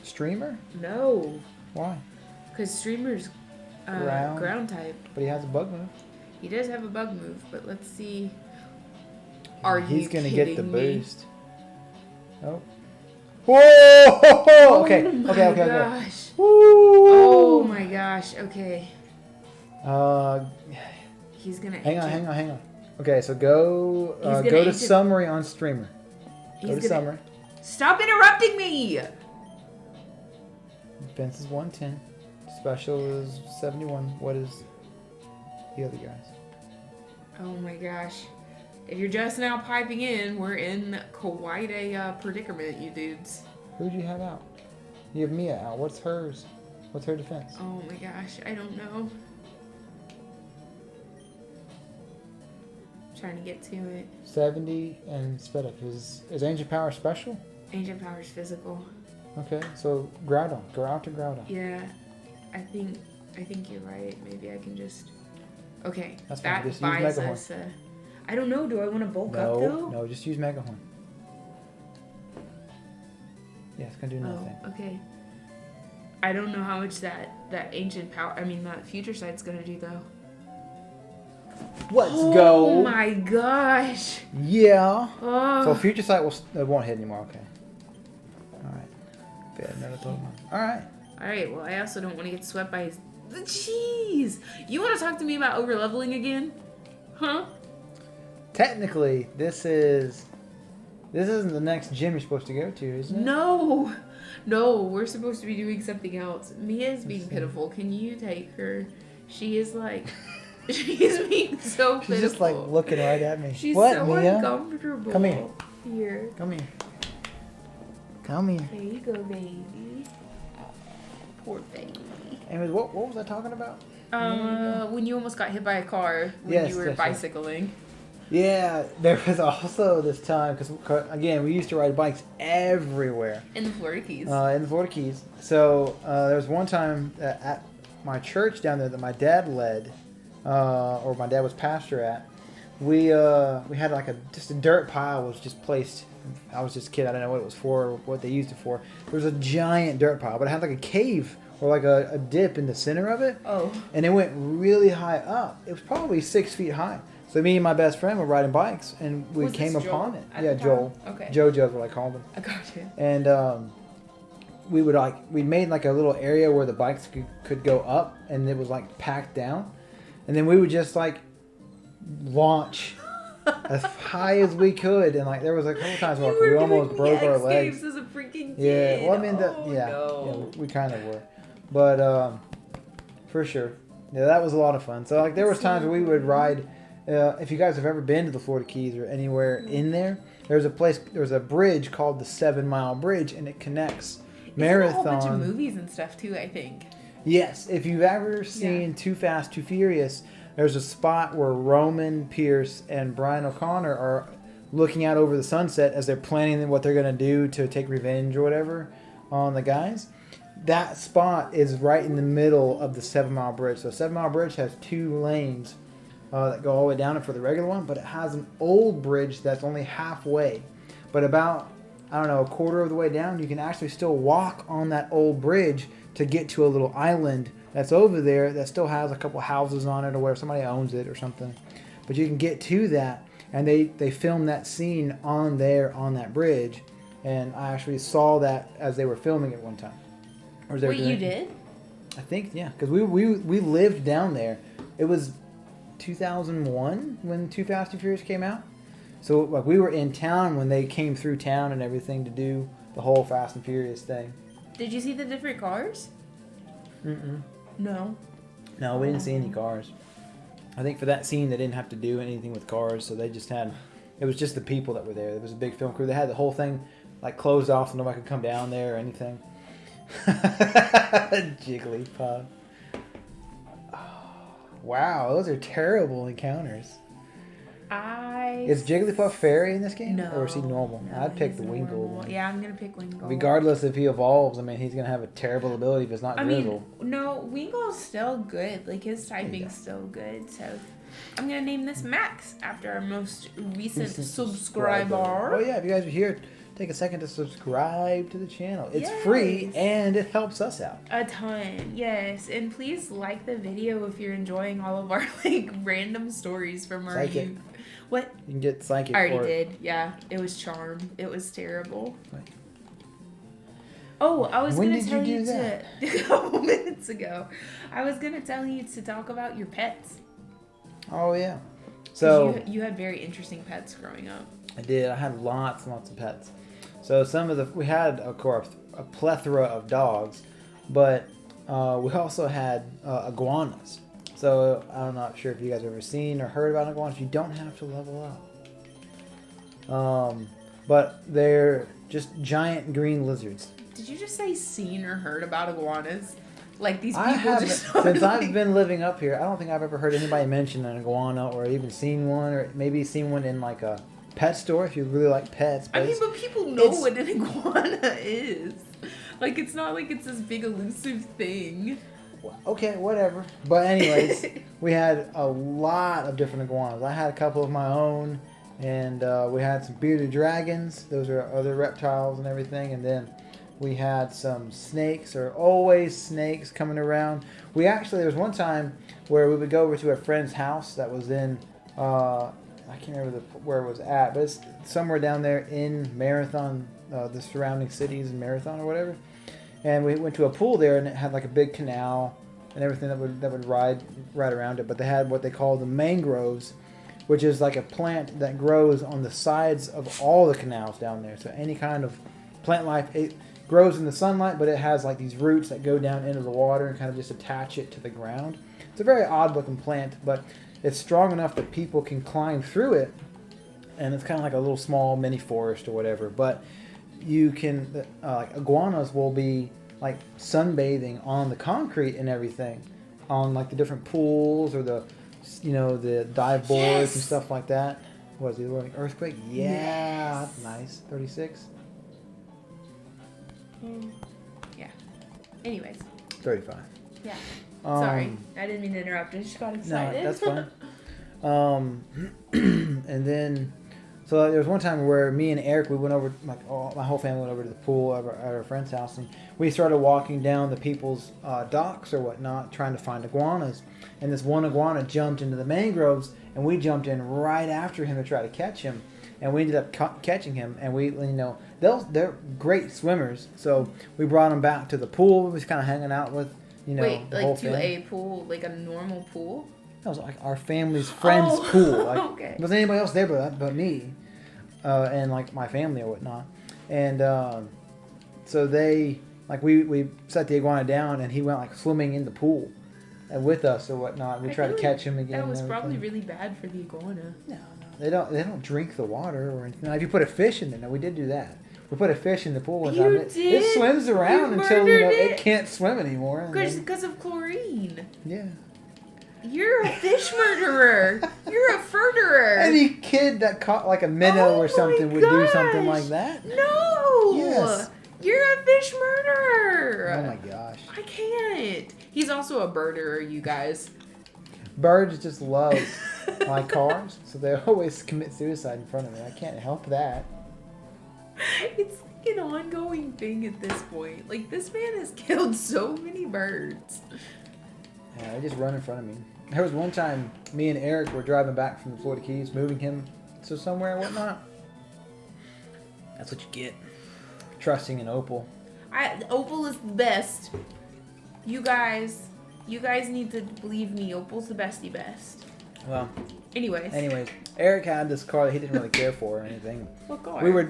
streamer. No. Why? Because streamer's ground type. But he has a bug move. He does have a bug move, but let's see. He's gonna get the me? boost. Oh. Whoa! Okay. Okay. Gosh. Woo! Oh my gosh. Okay. He's gonna. Hang on. Okay, so go to summary on streamer. Go to summary. Stop interrupting me! Defense is 110. Special is 71. What is the other guys? Oh my gosh. If you're just now piping in, we're in quite a predicament, you dudes. Who'd you have out? You have Mia out. What's hers? What's her defense? Oh my gosh, I don't know. Trying to get to it. 70 and sped up. Is Ancient Power special? Ancient Power's physical. Okay, so Groudon. Go out to Groudon. Yeah, I think you're right. Maybe I can just. Okay, that's fine. Just buys use us. I don't know. Do I want to bulk up though? No, just use Mega Horn. Yeah, it's gonna do nothing. Oh, okay. I don't know how much that Ancient Power. I mean, that Future Sight's gonna do though. Let's go. Oh my gosh. Yeah. Oh. So Future Sight won't hit anymore. Okay. All right. Fair, another Pokemon. All right. All right. Well, I also don't want to get swept by the cheese. You want to talk to me about overleveling again? Huh? Technically, this isn't the next gym you're supposed to go to, is it? No, we're supposed to be doing something else. Mia's being pitiful. Can you take her? She is like, she's being so pitiful. She's just like looking right at me. She's what, so Mia? uncomfortable. Come here. Here. Come here. Come here. There you go, baby. Poor baby. Anyways, what was I talking about? When you almost got hit by a car when you were bicycling. Yeah, there was also this time, because, again, we used to ride bikes everywhere. In the Florida Keys. In the Florida Keys. So, there was one time at my church down there that my dad led, or my dad was pastor at. We had like just a dirt pile was just placed. I was just a kid. I didn't know what it was for, or what they used it for. There was a giant dirt pile, but it had like a cave or like a dip in the center of it. Oh. And it went really high up. It was probably 6 feet high. So me and my best friend were riding bikes, and we came upon it. Yeah, Joel. Okay. JoJo's what I called him. I got you. And we made like a little area where the bikes could go up, and it was like packed down, and then we would just like launch as high as we could, and like there was like a couple times where we almost broke our legs. As a freaking kid. Yeah, well I mean no. we kind of were, but for sure, yeah, that was a lot of fun. So like there was times where we would ride. If you guys have ever been to the Florida Keys or anywhere in there, there's a bridge called the 7 Mile Bridge, and it connects Marathon. There's a whole bunch of movies and stuff too, I think. Yes, if you've ever seen Too Fast, Too Furious, there's a spot where Roman Pierce and Brian O'Connor are looking out over the sunset as they're planning what they're going to do to take revenge or whatever on the guys. That spot is right in the middle of the 7 Mile Bridge. So 7 Mile Bridge has 2 lanes that go all the way down for the regular one, but it has an old bridge that's only halfway. But about, I don't know, a quarter of the way down, you can actually still walk on that old bridge to get to a little island that's over there that still has a couple houses on it or where somebody owns it or something. But you can get to that, and they film that scene on that bridge, and I actually saw that as they were filming it one time. Or they were Wait, doing you it. did? I think, yeah, because we lived down there. It was 2001 when Too Fast, Too Furious came out. So like we were in town when they came through town and everything to do the whole Fast and Furious thing. Did you see the different cars? Mm-mm. No. No, we didn't see any cars. I think for that scene they didn't have to do anything with cars, so they just had, it was just the people that were there. There was a big film crew. They had the whole thing like closed off so nobody could come down there or anything. Jigglypuff. Oh, wow, those are terrible encounters. Is Jigglypuff fairy in this game? No. Or is he normal? No, I'd pick he's the Wingull. normal. Yeah, I'm gonna pick Wingull. Regardless if he evolves, I mean, he's going to have a terrible ability if it's not Drizzle. No, Wingull's still good. Like, his typing's still good, so... I'm gonna name this Max after our most recent subscriber. Oh yeah, if you guys are here, take a second to subscribe to the channel. It's free and it helps us out a ton. Yes, and please like the video if you're enjoying all of our like random stories from our youth. What? You can get psychic. I already did. Yeah, it was charm. It was terrible. Oh, I was gonna tell you to a couple minutes ago. I was gonna tell you to talk about your pets. Oh yeah. So you had very interesting pets growing up. I did. I had lots and lots of pets. So we had of course a plethora of dogs, but we also had iguanas. So I'm not sure if you guys have ever seen or heard about iguanas. You don't have to level up. But they're just giant green lizards. Did you just say seen or heard about iguanas? Like these people since I've been living up here, I don't think I've ever heard anybody mention an iguana or even seen one, or maybe seen one in like a pet store if you really like pets. But but people know what an iguana is. Like, it's not like it's this big elusive thing. Okay, whatever. But anyways, we had a lot of different iguanas. I had a couple of my own, and we had some bearded dragons. Those are other reptiles and everything, and then we had some snakes. There are always snakes coming around. There was one time where we would go over to a friend's house that was in, I can't remember where it was at, but it's somewhere down there in Marathon, the surrounding cities in Marathon or whatever. And we went to a pool there, and it had like a big canal and everything that would ride around it. But they had what they call the mangroves, which is like a plant that grows on the sides of all the canals down there. So any kind of plant life, it grows in the sunlight, but it has like these roots that go down into the water and kind of just attach it to the ground. It's a very odd looking plant, but it's strong enough that people can climb through it, and it's kind of like a little small mini forest or whatever. But you can, like iguanas will be like sunbathing on the concrete and everything, on like the different pools or the dive boards and stuff like that. What is it, like earthquake? Yeah, that's nice. 36. Yeah. Anyways. 35. Yeah. Sorry, I didn't mean to interrupt. I just got excited. No, that's fine. And then, so there was one time where me and Eric, we went over, my whole family went over to the pool at our friend's house, and we started walking down the people's docks or whatnot, trying to find iguanas. And this one iguana jumped into the mangroves, and we jumped in right after him to try to catch him. And we ended up catching him, and they're great swimmers. So we brought them back to the pool. We was kind of hanging out with, the whole family. A pool, like a normal pool? That was like our family's friend's pool. Like, okay. There wasn't anybody else there but me, and like my family or whatnot. And so they, like we set the iguana down, and he went like swimming in the pool, and with us or whatnot. We tried to catch him again. That was probably really bad for the iguana. No. They don't drink the water or anything. Now, if you put a fish in there, now we did do that. We put a fish in the pool one time. It swims around until it can't swim anymore. Because of chlorine. Yeah. You're a fish murderer. You're a furderer. Any kid that caught like a minnow or something would do something like that. No. Yes. You're a fish murderer. Oh my gosh. I can't. He's also a birderer, you guys. Birds just love my cars, so they always commit suicide in front of me. I can't help that. It's like an ongoing thing at this point. Like, this man has killed so many birds. Yeah, they just run in front of me. There was one time me and Eric were driving back from the Florida Keys, moving him to somewhere and whatnot. That's what you get. trusting in Opal. Opal is the best. You guys need to believe me. Opal's the bestie best. Well. Anyways, Eric had this car that he didn't really care for or anything. What car? We were,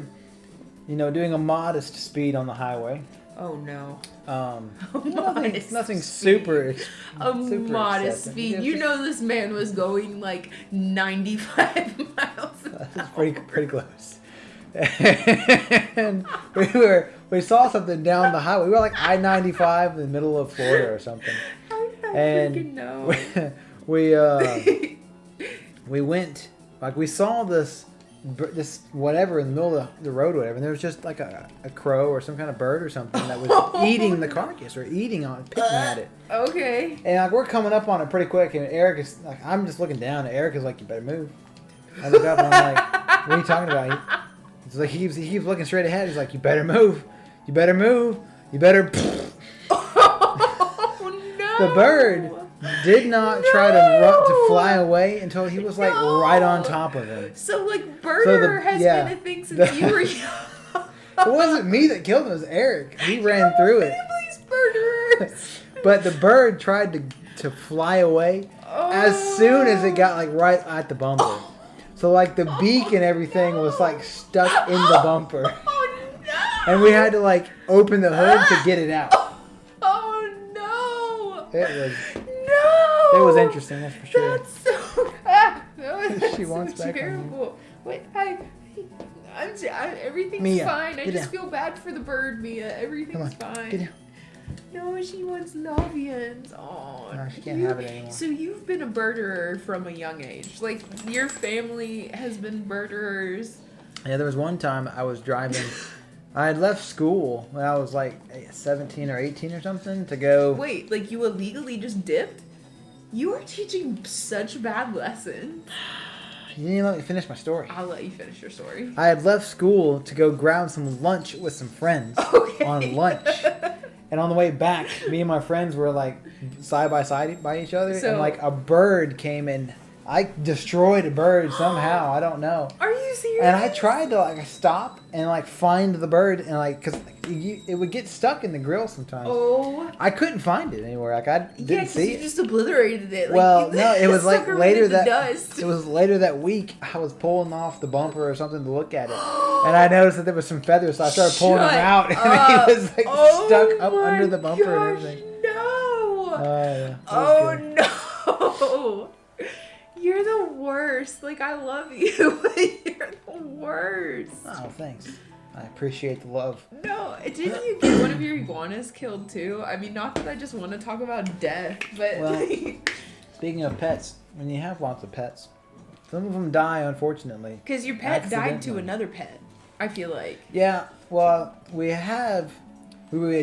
doing a modest speed on the highway. Oh no. Nothing super. Modest speed. You know, this man was going like 95 miles an hour. That's pretty close. And we saw something down the highway. We were like I-95 in the middle of Florida or something. How did I freaking know? We went, like, we saw this whatever in the middle of the road or whatever, and there was just like a crow or some kind of bird or something that was eating the carcass or picking at it. Okay. And like, we're coming up on it pretty quick, and Eric is like, I'm just looking down, and Eric is like, you better move. I look up and I'm like, what are you talking about? It's like he keeps looking straight ahead. He's like, you better move. You better move. You better. Oh no. The bird did not try to fly away until he was like right on top of him. So like birder has been a thing since you were young. It wasn't me that killed him, it was Eric. He ran through it. Birderers. But the bird tried to fly away as soon as it got like right at the bumper. So like the beak and everything was like stuck in the bumper. Oh no. And we had to like open the hood to get it out. Oh no. It was interesting, that's for sure. That's so bad. That's She wants so back terrible. Wait, everything's Mia, fine. I get just down. feel bad for the bird, Mia. Everything's fine. Get down. No, she wants Novians. Oh, No, she can't have it anymore. So you've been a birderer from a young age. Like, your family has been birderers. Yeah, there was one time I was driving. I had left school when I was like 17 or 18 or something to go. Wait, like you illegally just dipped? You are teaching such bad lessons. You didn't let me finish my story. I'll let you finish your story. I had left school to go grab some lunch with some friends on lunch. And on the way back, me and my friends were like side by side by each other. And like a bird came in. I destroyed a bird somehow. I don't know. Are you serious? And I tried to like stop and like find the bird and like, cause it would get stuck in the grill sometimes. Oh. I couldn't find it anywhere. Like I didn't see it. You just obliterated it. Like, well, no, it was like later that dust. it was later that week. I was pulling off the bumper or something to look at it, and I noticed that there was some feathers, so I started pulling them out, and he was like stuck up under the bumper and everything. No. Yeah, oh no. You're the worst. Like, I love you, but you're the worst. Oh, thanks. I appreciate the love. No, didn't you get one of your iguanas killed too? I mean, not that I just want to talk about death, but well, speaking of pets, when you have lots of pets, some of them die, unfortunately. Because your pet died to another pet, I feel like. Yeah, well, we had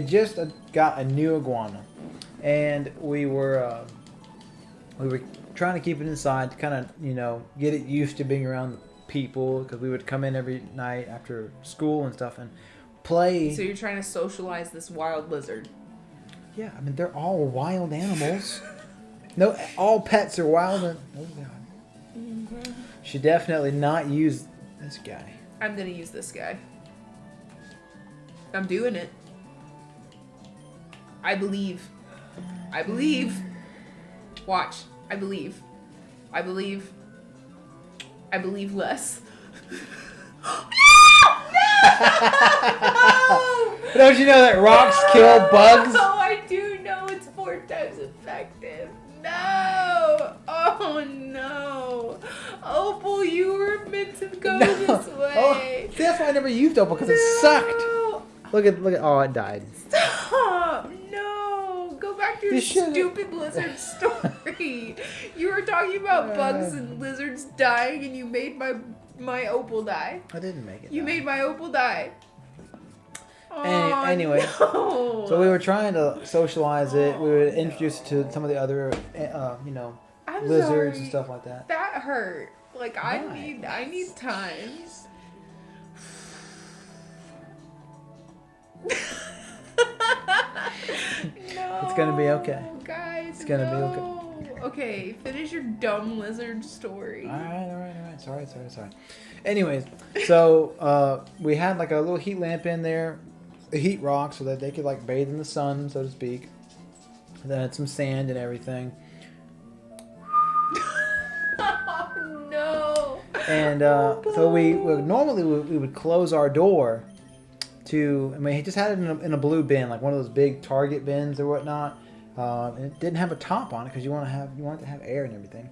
just got a new iguana, and we were trying to keep it inside to kind of, get it used to being around people, because we would come in every night after school and stuff and play. So you're trying to socialize this wild lizard. Yeah, I mean, they're all wild animals. No, all pets are wild. Oh, God. Mm-hmm. Should definitely not use this guy. I'm going to use this guy. I'm doing it. I believe. Watch. I believe less. No! Don't you know that rocks kill bugs? Oh, I do know it's 4 times effective. No! Oh no! Opal, you were meant to go this way. Oh, see, that's why I never used Opal, because it sucked. Look at. Oh, it died. Stop! No! Go back to your stupid lizard story. You were talking about bugs and lizards dying, and you made my Opal die. I didn't make it. You made my Opal die. Anyway, no. So we were trying to socialize it. We would introduce it to some of the other, I'm lizards sorry. and stuff like that. That hurt. Like, I need time. No. It's gonna be okay. Guys, it's gonna be okay. Okay, finish your dumb lizard story. Alright. Sorry. Anyways, so we had like a little heat lamp in there a heat rock so that they could like bathe in the sun, so to speak. And then had some sand and everything. Oh no! And so we would close our door to. I mean, he just had it in a blue bin, like one of those big Target bins or whatnot. And it didn't have a top on it because you want it to have air and everything.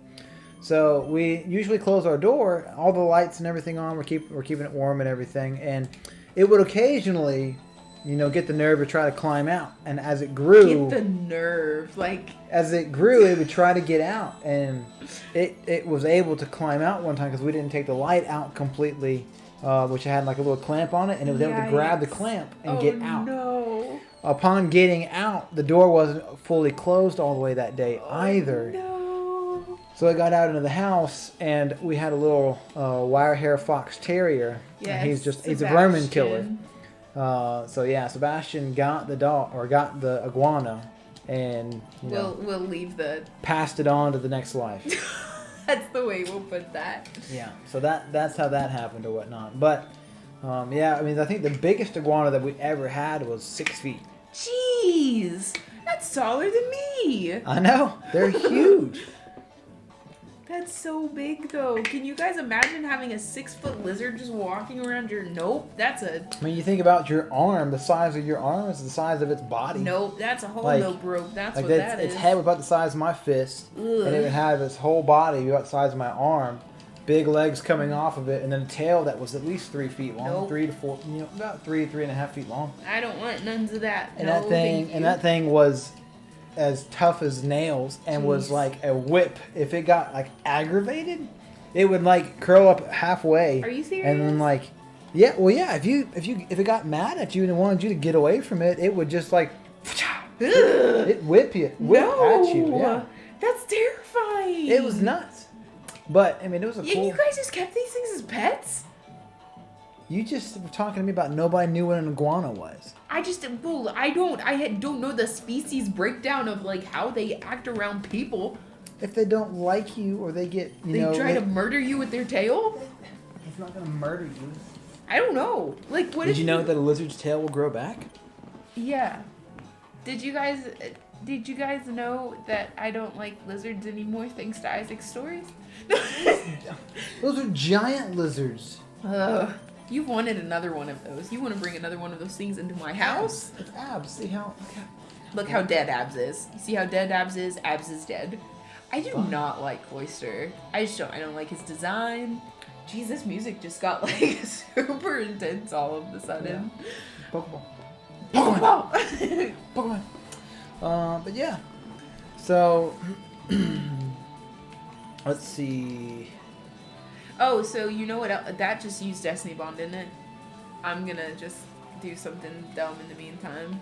So we usually close our door, all the lights and everything on. We're keeping it warm and everything, and it would occasionally, get the nerve to try to climb out. And as it grew, Get the nerve, like. As it grew, it would try to get out, and it was able to climb out one time because we didn't take the light out completely, which had like a little clamp on it, and it was able to grab the clamp and get out. No. Upon getting out, the door wasn't fully closed all the way that day either. No. So I got out into the house, and we had a little wire hair fox terrier. Yeah, he's a vermin killer. So yeah, Sebastian got the iguana, and we'll leave the passed it on to the next life. That's the way we'll put that. Yeah, so that's how that happened or whatnot. But yeah, I mean, I think the biggest iguana that we ever had was 6 feet. Jeez, that's taller than me. I know, they're huge. That's so big, though. Can you guys imagine having a 6-foot lizard just walking around your... Nope, that's a... I mean, you think about your arm. The size of your arm is the size of its body. Nope, that's a whole no broke. That's like what that is. Its head was about the size of my fist. Ugh. And it would have its whole body about the size of my arm. Big legs coming off of it. And then a tail that was at least 3 feet long. Nope. 3 to 4, about 3.5 feet long. I don't want none of that. And that thing was as tough as nails and was like a whip. If it got like aggravated, it would like curl up halfway. Are you serious? And then like, yeah, well, yeah. If it got mad at you and wanted you to get away from it, it would just like, it whip at you. Yeah, that's terrifying. It was nuts. But I mean, it was a cool. You guys just kept these things as pets? You just were talking to me about nobody knew what an iguana was. I don't know the species breakdown of like how they act around people. If they don't like you or they get, they try to murder you with their tail? It's not gonna murder you. I don't know. Like, what? Did you know that a lizard's tail will grow back? Yeah. Did you guys know that I don't like lizards anymore thanks to Isaac's stories? Those are giant lizards. You wanted another one of those. You want to bring another one of those things into my house? It's Abs. See how? Look how dead Abs is. You see how dead Abs is? Abs is dead. I do not like Cloyster. I don't like his design. Jeez, this music just got like super intense all of a sudden. Yeah. Pokemon. Pokemon. But yeah. So let's see. Oh, so you know what? That just used Destiny Bond, didn't it? I'm gonna just do something dumb in the meantime.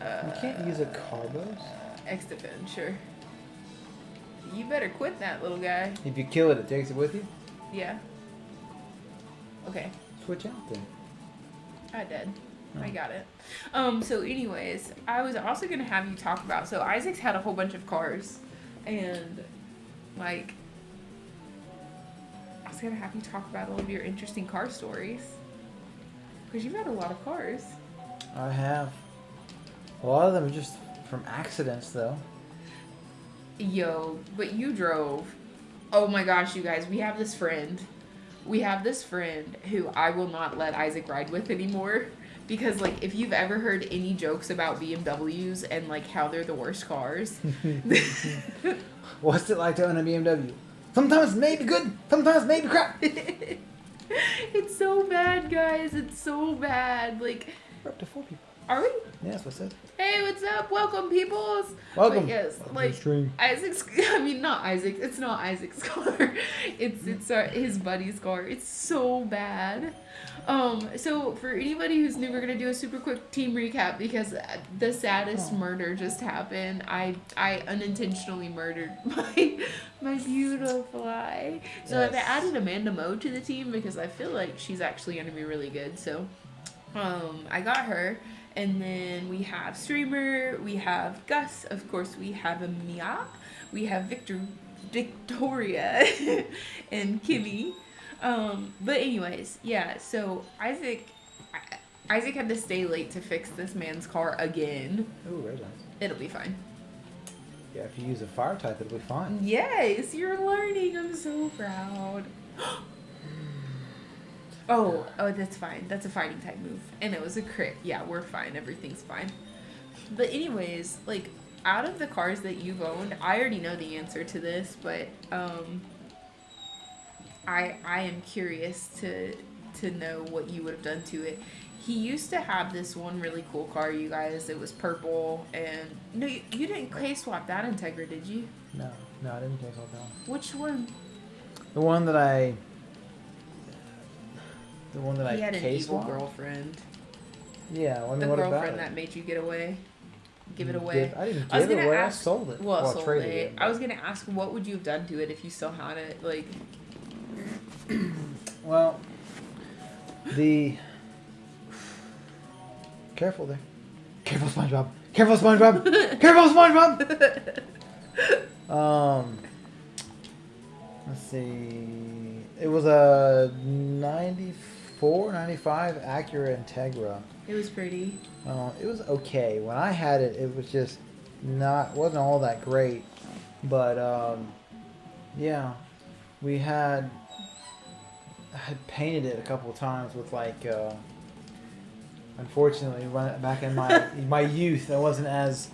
You can't use a Carbos? X-Defend, sure. You better quit that, little guy. If you kill it, it takes it with you? Yeah. Okay. Switch out then. I did. Oh. I got it. So anyways, I was also gonna have you talk about, so Isaac's had a whole bunch of cars, and like, I was gonna have you talk about all of your interesting car stories. Because you've had a lot of cars. I have. A lot of them are just from accidents, though. Yo, but you drove. Oh my gosh, you guys, we have this friend. We have this friend who I will not let Isaac ride with anymore. Because, like, if you've ever heard any jokes about BMWs and, like, how they're the worst cars. What's it like to own a BMW? Sometimes it may be good, sometimes it may be crap. It's so bad, guys. It's so bad. Like, we're up to 4 people. Are we? Yeah, that's what I said. Hey, what's up? Welcome, peoples. Welcome. But yes, like Isaac's. I mean, not Isaac. It's not Isaac's car. It's his buddy's car. It's so bad. So for anybody who's new, we're gonna do a super quick team recap because the saddest murder just happened. I unintentionally murdered my beautiful fly. So I've added Amanda Moe to the team because I feel like she's actually gonna be really good. So I got her. And then we have Streamer, we have Gus, of course we have Mia, we have Victoria, and Kimmy. But anyways, yeah, so Isaac, Isaac had to stay late to fix this man's car again. Ooh, very nice. It'll be fine. Yeah, if you use a fire type, it'll be fine. Yes, you're learning. I'm so proud. Oh, that's fine. That's a fighting type move. And it was a crit. Yeah, we're fine. Everything's fine. But anyways, like, out of the cars that you've owned, I already know the answer to this, but I am curious to know what you would have done to it. He used to have this one really cool car, you guys. It was purple, and no, you didn't case swap that Integra, did you? No, I didn't case swap that one. Which one? The one that I He had an case evil swapped? girlfriend. Yeah, well, I mean, The what about girlfriend it? that made you give it away. I didn't give it away. I ask, sold it. Well, I sold traded it. it. I was gonna ask, what would you have done to it if you still had it? Like, Well, careful there. Careful, SpongeBob. Careful, SpongeBob. Careful, SpongeBob. Let's see. It was a 94, 95 Acura Integra. it was pretty. It was okay. When I had it, it was just wasn't all that great. But yeah, I had painted it a couple of times with like. Unfortunately, back in my youth, I wasn't as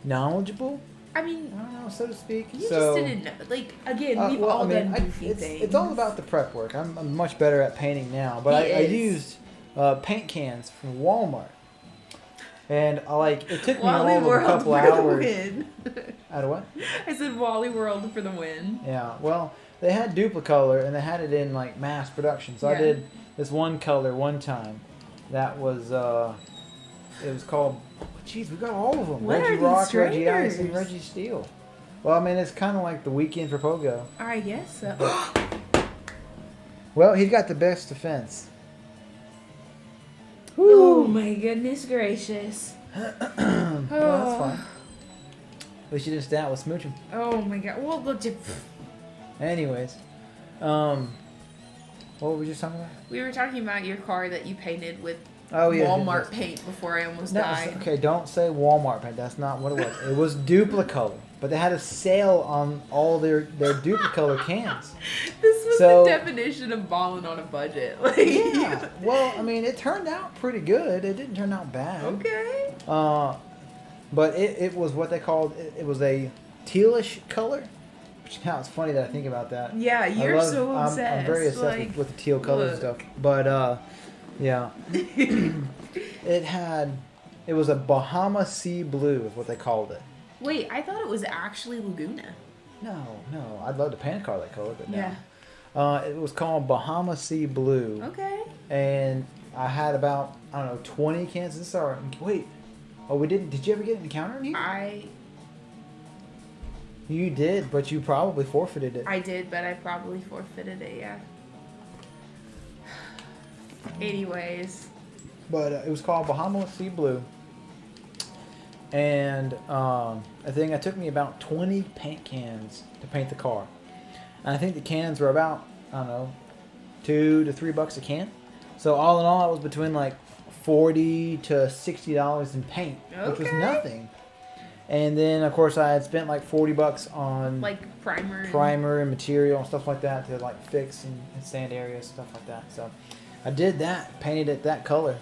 knowledgeable. I mean, I don't know, so to speak. you just didn't know. Like, again, we've well, all I mean, done goofy things. it's all about the prep work. I'm much better at painting now, but I used paint cans from Walmart, and it took me Wally all of a World couple for hours. the win. Out of what? I said Wally World for the win. Yeah, well, they had Duplicolor, and they had it in like mass production. So I did this one color one time. That was it was called. Jeez, we got all of them. What Reggie are Rock, these Reggie Ice, and strangers? Reggie Steel. Well, I mean, it's kind of like the weekend for Pogo. I guess so. Well, he's got the best defense. Oh my goodness gracious. Well, that's fine. At least you didn't stay out with Smoochum. Oh my god. Well, look at. Anyways, what were we just talking about? We were talking about your car that you painted with Oh yeah, Walmart paint before I almost died. Okay, don't say Walmart paint. That's not what it was. It was Duplicolor, but they had a sale on all their Duplicolor cans. This was So- the definition of balling on a budget. Like, Yeah. Well, I mean, it turned out pretty good. It didn't turn out bad. Okay. But it was what they called. It was a tealish color. Which now it's funny that I think about that. Yeah, you're so obsessed. I'm very obsessed like, with the teal color and stuff. But yeah, it was a Bahama Sea Blue is what they called it. Wait, I thought it was actually Laguna. No, I'd love to paint a car that color, but no. Yeah. It was called Bahama Sea Blue. Okay. And I had about, 20 cans of this. Wait. Oh, we didn't. Did you ever get an encounter in here? You did, but you probably forfeited it. I did, but I probably forfeited it, yeah. Anyways. But it was called Bahama Sea Blue. And I think it took me about 20 paint cans to paint the car. And I think the cans were about, $2 to $3 a can. So all in all, it was between like $40 to $60 in paint, which was nothing. And then, of course, I had spent like $40 on like primer and material and stuff like that to like fix and sand areas, stuff like that. So I did that, painted it that color,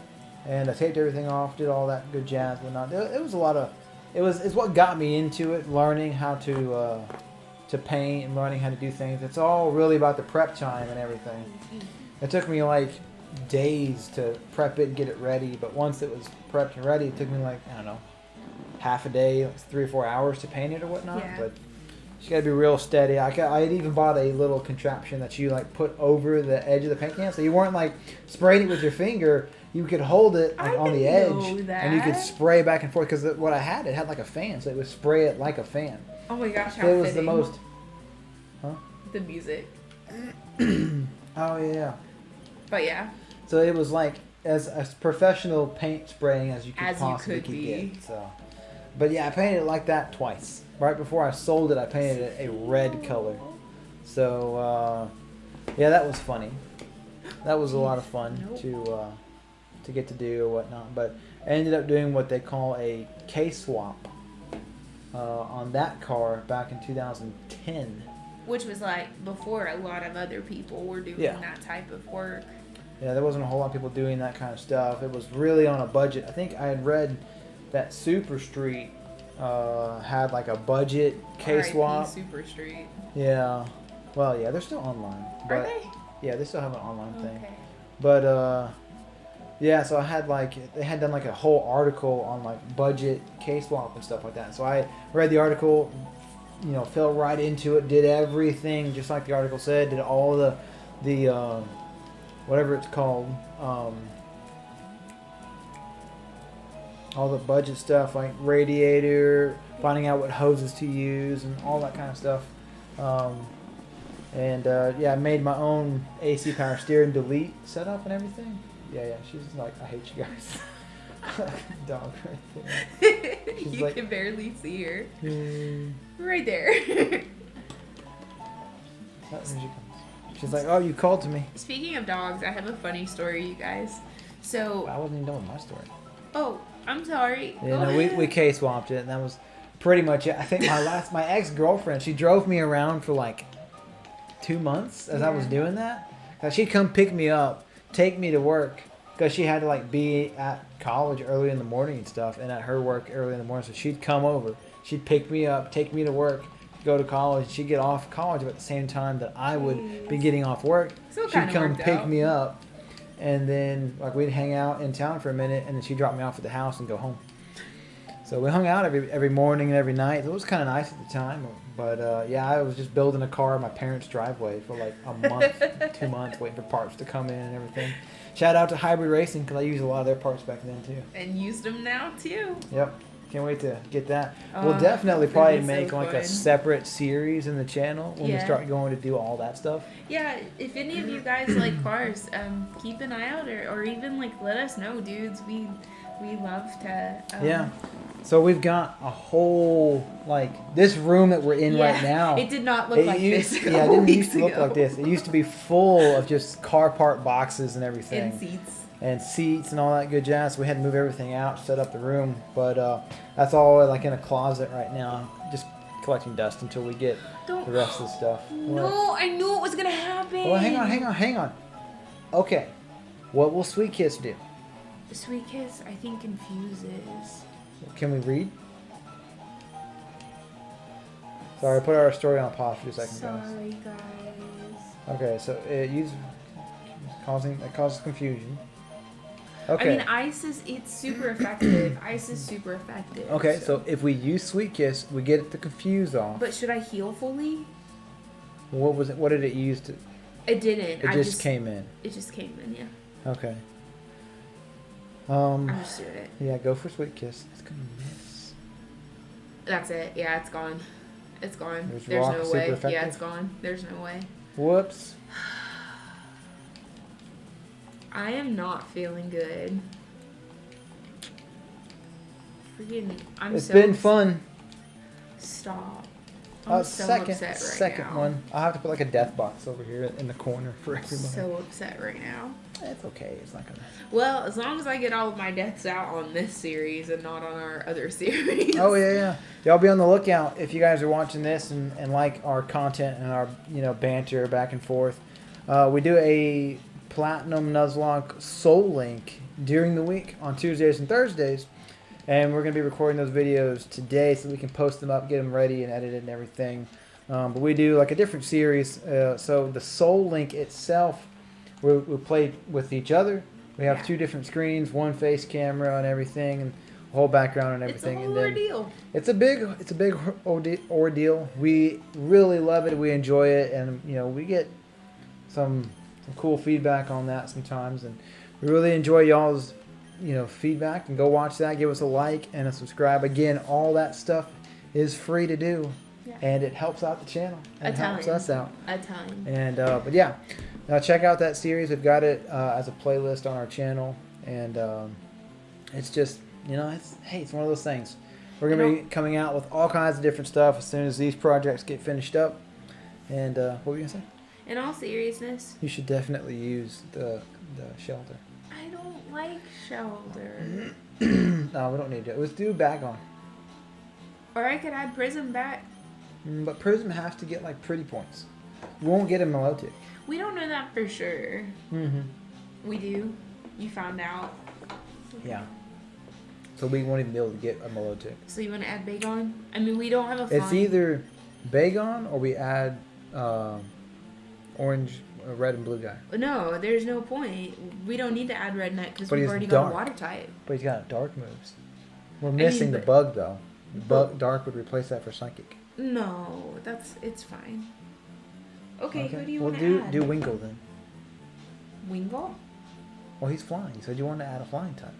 and I taped everything off, did all that good jazz, whatnot. It was a lot of, it's what got me into it, learning how to paint and learning how to do things. It's all really about the prep time and everything. It took me like days to prep it and get it ready, but once it was prepped and ready, it took me like, half a day, like 3 or 4 hours to paint it or whatnot. Yeah. But you gotta be real steady. I had even bought a little contraption that you like put over the edge of the paint can, so you weren't like spraying it with your finger. You could hold it like, on the edge, and you could spray back and forth. Because what I had, it had like a fan, so it would spray it like a fan. Oh my gosh, how So it was fitting. the most. Huh? The music. Oh yeah. But yeah. So it was like as professional paint spraying as you could As you possibly could be. get. So, but yeah, I painted it like that twice. Right before I sold it, I painted it a red color. So yeah, that was funny. That was a lot of fun to get to do or whatnot. But I ended up doing what they call a K-swap on that car back in 2010. Which was like before a lot of other people were doing that type of work. Yeah, there wasn't a whole lot of people doing that kind of stuff. It was really on a budget. I think I had read that Super Street had like a budget K-swap. Super Street. Yeah. Well, yeah, they're still online. But, Are they? Yeah, they still have an online thing. Okay. But yeah, so I had they had done like a whole article on like budget K-swap and stuff like that. So I read the article, fell right into it, did everything just like the article said, did all the whatever it's called, all the budget stuff like radiator, finding out what hoses to use and all that kind of stuff. I made my own AC power steer and delete setup and everything. Yeah, she's like, I hate you guys. Dog right there. She's You can barely see her. Right there. Here she comes. She's like, oh, you called to me. Speaking of dogs, I have a funny story, you guys. So I wasn't even done with my story. Oh, I'm sorry. Yeah, no, we K-swapped it, and that was pretty much it. I think my ex-girlfriend, she drove me around for like 2 months as I was doing that. She'd come pick me up, take me to work, because she had to like be at college early in the morning and stuff, and at her work early in the morning. So she'd come over, she'd pick me up, take me to work, go to college. She'd get off college at the same time that I would be getting off work. So she'd come pick me up, and then like we'd hang out in town for a minute, and then she'd drop me off at the house and go home. So we hung out every morning and every night. It was kind of nice at the time, but I was just building a car in my parents' driveway for like a month, 2 months, waiting for parts to come in and everything. Shout out to Hybrid Racing, because I used a lot of their parts back then too. And used them now too. Yep. Can't wait to get that. We'll definitely probably make like a separate series in the channel when we start going to do all that stuff. Yeah, if any of you guys like cars, keep an eye out, or even like let us know, dudes. We love to. Yeah. So we've got a whole, like, this room that we're in right now. It did not look like this. Yeah, it didn't used to look like this. It used to be full of just car part boxes and everything. And seats and all that good jazz. So we had to move everything out, set up the room. But that's all like in a closet right now, just collecting dust until we get the rest of the stuff. No, I knew it was going to happen. Well, hang on. Okay, what will Sweet Kiss do? Sweet Kiss, I think, confuses. Can we read? Sorry, I put our story on pause for a second, guys. Sorry, guys. Okay, so it causes confusion. Okay. I mean, ice it's super effective. Ice is super effective. Okay, so if we use Sweet Kiss, we get it to confuse off. But should I heal fully? What was it? What did it use to? It didn't. It just came in. It just came in, yeah. Okay. I'm just doing it. Yeah, go for Sweet Kiss. It's gonna miss. That's it. Yeah, it's gone. It's gone. There's no way. Yeah, it's gone. There's no way. Whoops. I am not feeling good. It's been fun. Stop. I'm so upset right second now. one. I'll have to put like a death box over here in the corner for everybody. So upset right now. It's okay. It's not gonna. Well, as long as I get all of my deaths out on this series and not on our other series. Oh yeah. Y'all be on the lookout if you guys are watching this and like our content and our banter back and forth. We do a Platinum Nuzlocke Soul Link during the week on Tuesdays and Thursdays. And we're going to be recording those videos today so we can post them up, get them ready and edited and everything. But we do like a different series. So the Soul Link itself, we play with each other. We have 2 different screens, 1 face camera and everything, and a whole background and everything. It's a whole ordeal. It's a big ordeal. We really love it. We enjoy it, and we get some cool feedback on that sometimes, and we really enjoy y'all's feedback. And go watch that, give us a like and a subscribe. Again, all that stuff is free to do, and it helps out the channel and helps us out a ton. And but yeah, check out that series. We've got it as a playlist on our channel, and it's just it's one of those things. We're gonna be coming out with all kinds of different stuff as soon as these projects get finished up. And what were you gonna say? In all seriousness, you should definitely use the shelter. I don't like shoulder. No, we don't need to. Let's do back on. Or I could add Prism back. But Prism has to get like pretty points. We won't get a Melodic. We don't know that for sure. Mm-hmm. We do. You found out. Yeah. So we won't even be able to get a Melodic. So you want to add Bagon? I mean, we don't have a It's either Bagon or we add orange, red, and blue guy. No, there's no point. We don't need to add Redneck because But we've he's already dark. got Water type. But he's got dark moves. We're missing the bug though. Dark would replace that for Psychic. No, it's fine. Okay, who do you We'll want to add? do Winkle then. Wingle? Well, he's flying. You said you wanted to add a flying type.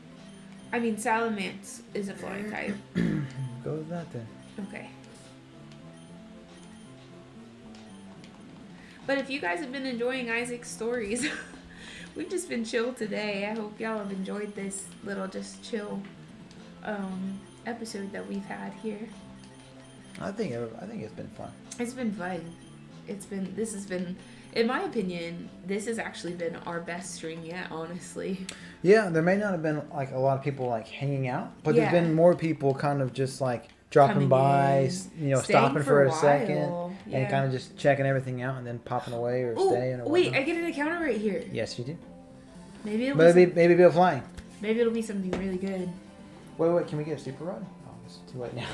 I mean, Salamence is a flying type. Go with that then. Okay. But if you guys have been enjoying Isaac's stories, we've just been chill today. I hope y'all have enjoyed this little just chill episode that we've had here. I think it's been fun. It's been fun. This has been, in my opinion, this has actually been our best stream yet, honestly. Yeah, there may not have been like a lot of people like hanging out, but Yeah. there's been more people kind of just like dropping Coming by, in, staying stopping for a second, Yeah. and kind of just checking everything out and then popping away or Ooh, staying. Or wait, whatnot. I get an encounter right here. Yes, you do. Maybe it'll But be maybe be flying. maybe it'll be something really good. Wait, can we get a super rod? Oh, it's too late now.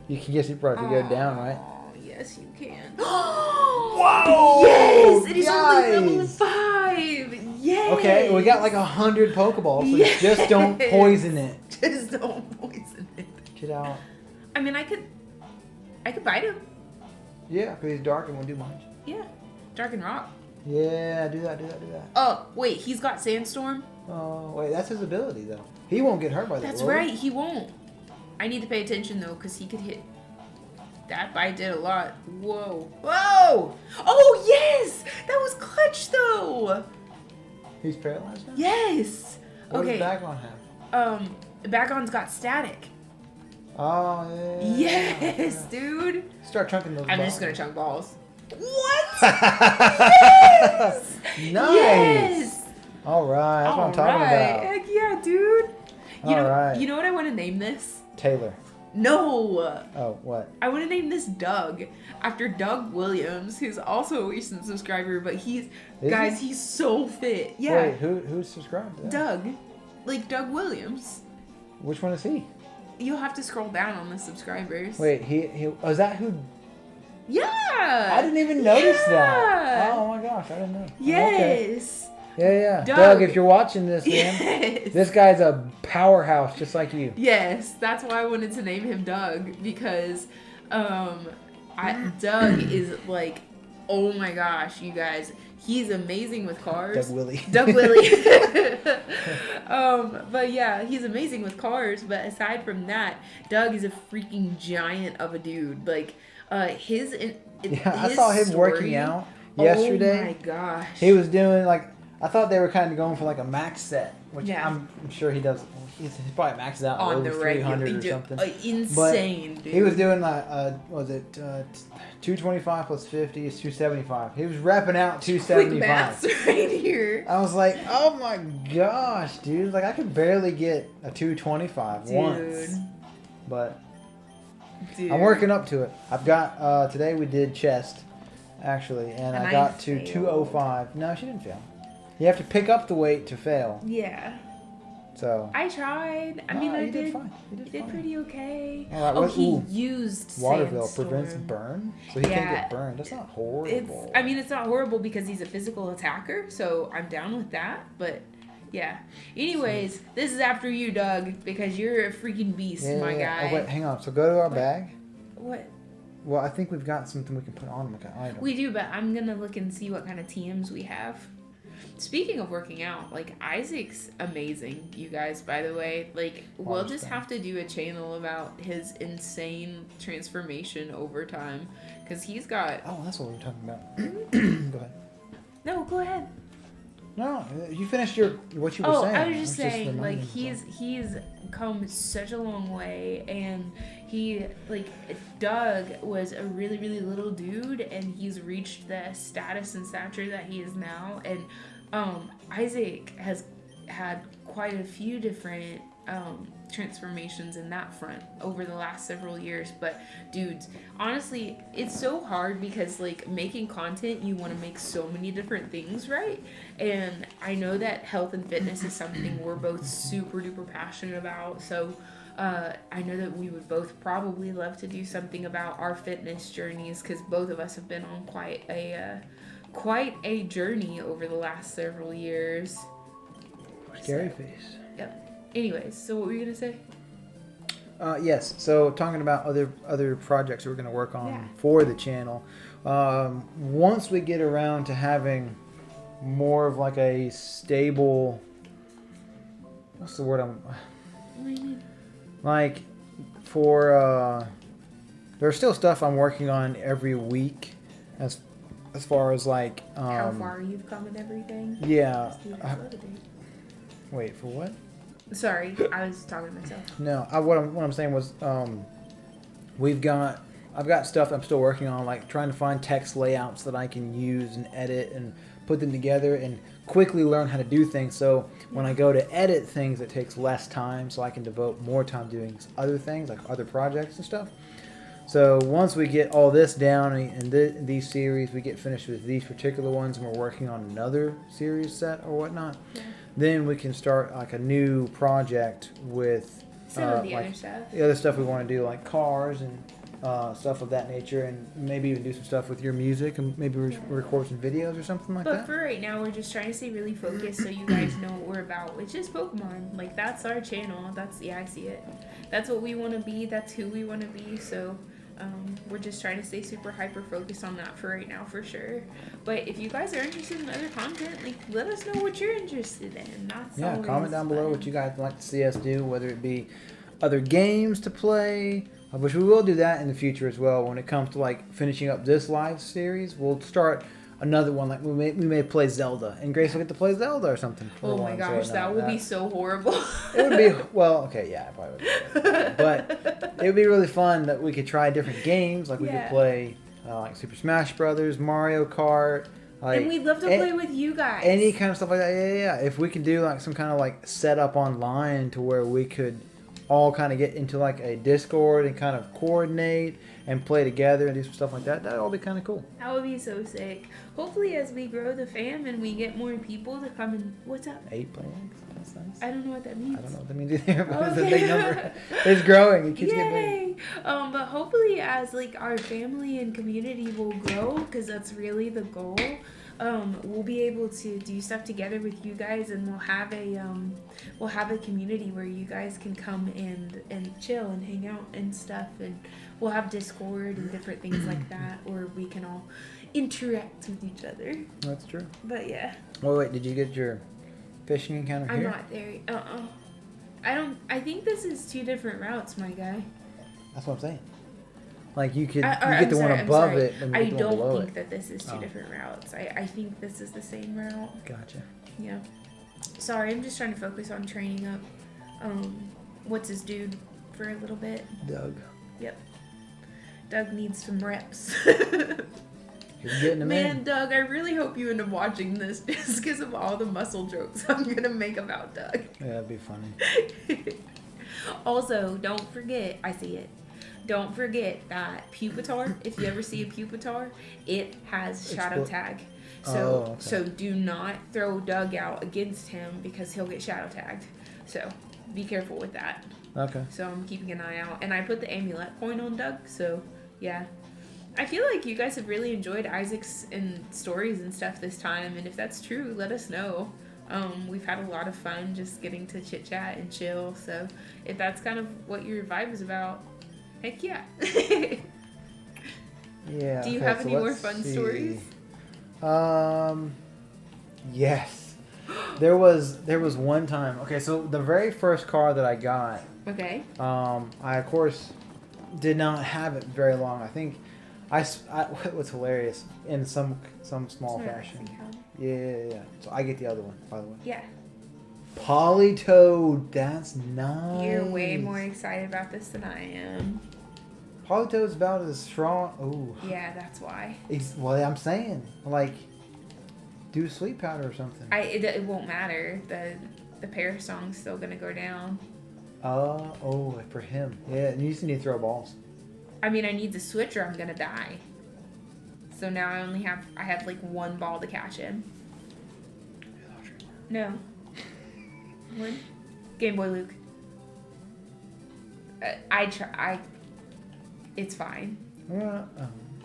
You can get a super rod if you go down, right? Yes, you can. Whoa! Yes, it is guys! only level 5. Yes. Okay, we got like 100 Pokeballs, so Yes. just don't poison it. Just don't poison it. Get out. I mean, I could bite him. Yeah, because he's dark and won't do much. Yeah, Dark and Rock. Yeah, do that. Oh wait, he's got Sandstorm. Oh, wait, that's his ability though. He won't get hurt by that. That's will he? right, he won't. I need to pay attention though, because he could hit. That bite did a lot. Whoa. Whoa! Oh, yes! That was clutch, though! He's paralyzed now? Yes! What Okay. does Bagon have? Bagon's got static. Oh, yeah. Yes, dude! Start chunking those I'm balls. just gonna chunk balls. What? Yes! Nice! Yes! Alright, that's what I'm talking about. Heck yeah, dude! Alright. You know what I want to name this? Taylor. No! Oh, what? I want to name this Doug after Doug Williams, who's also a recent subscriber, but he's so fit. Yeah. Wait, who's subscribed to that? Doug. Like Doug Williams. Which one is he? You'll have to scroll down on the subscribers. Wait, he is that who? Yeah! I didn't even notice Yeah! that. Oh my gosh, I didn't know. Okay. Yes! Yeah. Doug. Doug, if you're watching this, man, Yes! this guy's a powerhouse just like you. Yes, that's why I wanted to name him Doug, because Doug is like, oh my gosh, you guys, he's amazing with cars. Doug Willie. Doug Willie. But yeah, he's amazing with cars, but aside from that, Doug is a freaking giant of a dude. Like, his I saw him working out yesterday. Oh my gosh. He was doing like, I thought they were kind of going for like a max set, which Yeah. I'm sure he does. He's probably maxed out on over the 300 regular, or something. insane, dude. He was doing like, was it 225 plus 50 is 275. He was repping out Quick 275. maths right here. I was like, oh my gosh, dude! Like I could barely get a 225 once, but Dude. I'm working up to it. I've got today we did chest, actually, and I got to failed. 205. No, she didn't fail. You have to pick up the weight to fail. Yeah. So I tried. I mean, I you did. fine. You He did fine. pretty okay. All right, Oh, he ooh, used Waterville Sandstorm. prevents burn, so he can't Yeah. get burned. That's not horrible. It's not horrible because he's a physical attacker, so I'm down with that. But yeah. Anyways, this is after you, Doug, because you're a freaking beast, my guy. Oh, wait, hang on. So go to our bag. What? Well, I think we've got something we can put on like an item. We do, but I'm gonna look and see what kind of TMs we have. Speaking of working out, like Isaac's amazing, you guys, by the way. Like, we'll just have to do a channel about his insane transformation over time. Because he's got... Oh, that's what we were talking about. Go ahead. No, go ahead. No, you finished what you were saying. I was just saying, like, reminding myself. he's come such a long way, and he, like, Doug was a really, really little dude, and he's reached the status and stature that he is now, and Isaac has had quite a few different transformations in that front over the last several years. But dudes, honestly, it's so hard because like making content, you want to make so many different things, right? And I know that health and fitness is something we're both super duper passionate about. So I know that we would both probably love to do something about our fitness journeys, because both of us have been on quite a journey over the last several years. Scary face. Yep. Anyways, so what were you gonna say? Yes. So talking about other projects we're going to work on for the channel. Once we get around to having more of like a stable, what's the word like for there's still stuff I'm working on every week as far as like how far you've come and everything. Yeah. Wait, for what? Sorry, I was talking to myself. No, what I'm saying was, I've got stuff I'm still working on, like trying to find text layouts that I can use and edit and put them together and quickly learn how to do things. So when I go to edit things, it takes less time, so I can devote more time doing other things, like other projects and stuff. So once we get all this down and these series, we get finished with these particular ones, and we're working on another series set or whatnot. Yeah. Then we can start like a new project with some of the other stuff. The other stuff we want to do, like cars and stuff of that nature, and maybe even do some stuff with your music and maybe record some videos or something like that. But for right now, we're just trying to stay really focused so you guys know what we're about, which is Pokemon. Like, that's our channel. I see it. That's what we want to be. That's who we want to be. So we're just trying to stay super hyper focused on that for right now, for sure. But if you guys are interested in other content, like, let us know what you're interested in. That's comment down below what you guys like to see us do, whether it be other games to play, which we will do that in the future as well. When it comes to like finishing up this live series, we'll start another one. Like we may play Zelda, and Grace will get to play Zelda or something. Oh my gosh, that would be so horrible. It would be, well, okay, yeah, it probably would. But it would be really fun that we could try different games. Like we could play like Super Smash Brothers, Mario Kart. Like, and we'd love to play with you guys. Any kind of stuff like that. Yeah. If we could do like some kind of like setup online to where we could all kind of get into like a Discord and kind of coordinate and play together and do some stuff like that, that'd all be kind of cool. That would be so sick. Hopefully as we grow the fam and we get more people to come and... What's up? 8 players. That's nice. I don't know what that means. I don't know what that means either, but it's a big number. It's growing. It keeps getting big. But hopefully as like our family and community will grow, because that's really the goal, we'll be able to do stuff together with you guys, and we'll have a community where you guys can come and chill and hang out and stuff, and we'll have Discord and different things like that, where we can all interact with each other. That's true. But yeah. Well, wait, did you get your fishing encounter here? I'm not there. I think this is 2 different routes, my guy. That's what I'm saying. Like you get the one above it, and I the one below it. don't think that this is 2 different routes. I think this is the same route. Gotcha. Yeah. Sorry, I'm just trying to focus on training up. What's his dude for a little bit? Doug. Yep. Doug needs some reps. He's getting them in. Man, Doug, I really hope you end up watching this just because of all the muscle jokes I'm gonna make about Doug. Yeah, that'd be funny. Also, don't forget, I see it. Don't forget that Pupitar, if you ever see a Pupitar, it has shadow tag. So do not throw Doug out against him because he'll get shadow tagged. So be careful with that. Okay. So I'm keeping an eye out. And I put the amulet coin on Doug, so yeah. I feel like you guys have really enjoyed Isaac's and stories and stuff this time, and if that's true, let us know. We've had a lot of fun just getting to chit chat and chill, so if that's kind of what your vibe is about, heck yeah. Yeah. Do you have any more fun stories? Yes. There was one time. Okay, so the very first car that I got. Okay. I of course did not have it very long. I think what's hilarious in some small fashion. Yeah. So I get the other one, by the way. Yeah. Politoed. That's nice. You're way more excited about this than I am. Politoed's about as strong. Ooh. Yeah, that's why. Well, I'm saying, like, do sleep powder or something. It won't matter. the pair song's still gonna go down. Oh, for him. Yeah, and you just need to throw balls. I mean, I need the switch or I'm gonna die. So now I have like one ball to catch him. No. One. Game Boy Luke. It's fine.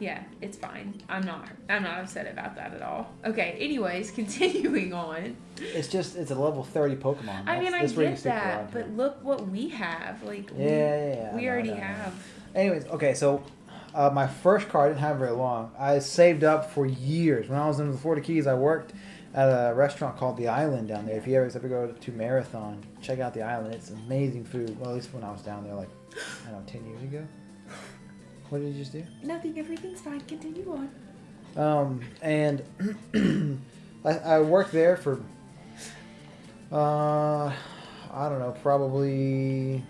Yeah, it's fine. I'm not upset about that at all. Okay, anyways, continuing on. It's a level 30 Pokemon. I mean, I get that, but look what we have. Like, we already have. Anyways, okay, so my first car I didn't have very long. I saved up for years. When I was in the Florida Keys, I worked at a restaurant called The Island down there. If you ever go to Marathon, check out The Island. It's amazing food. Well, at least when I was down there, like, I don't know, 10 years ago. What did you just do? Nothing. Everything's fine. Continue on. And I worked there for, I don't know, probably,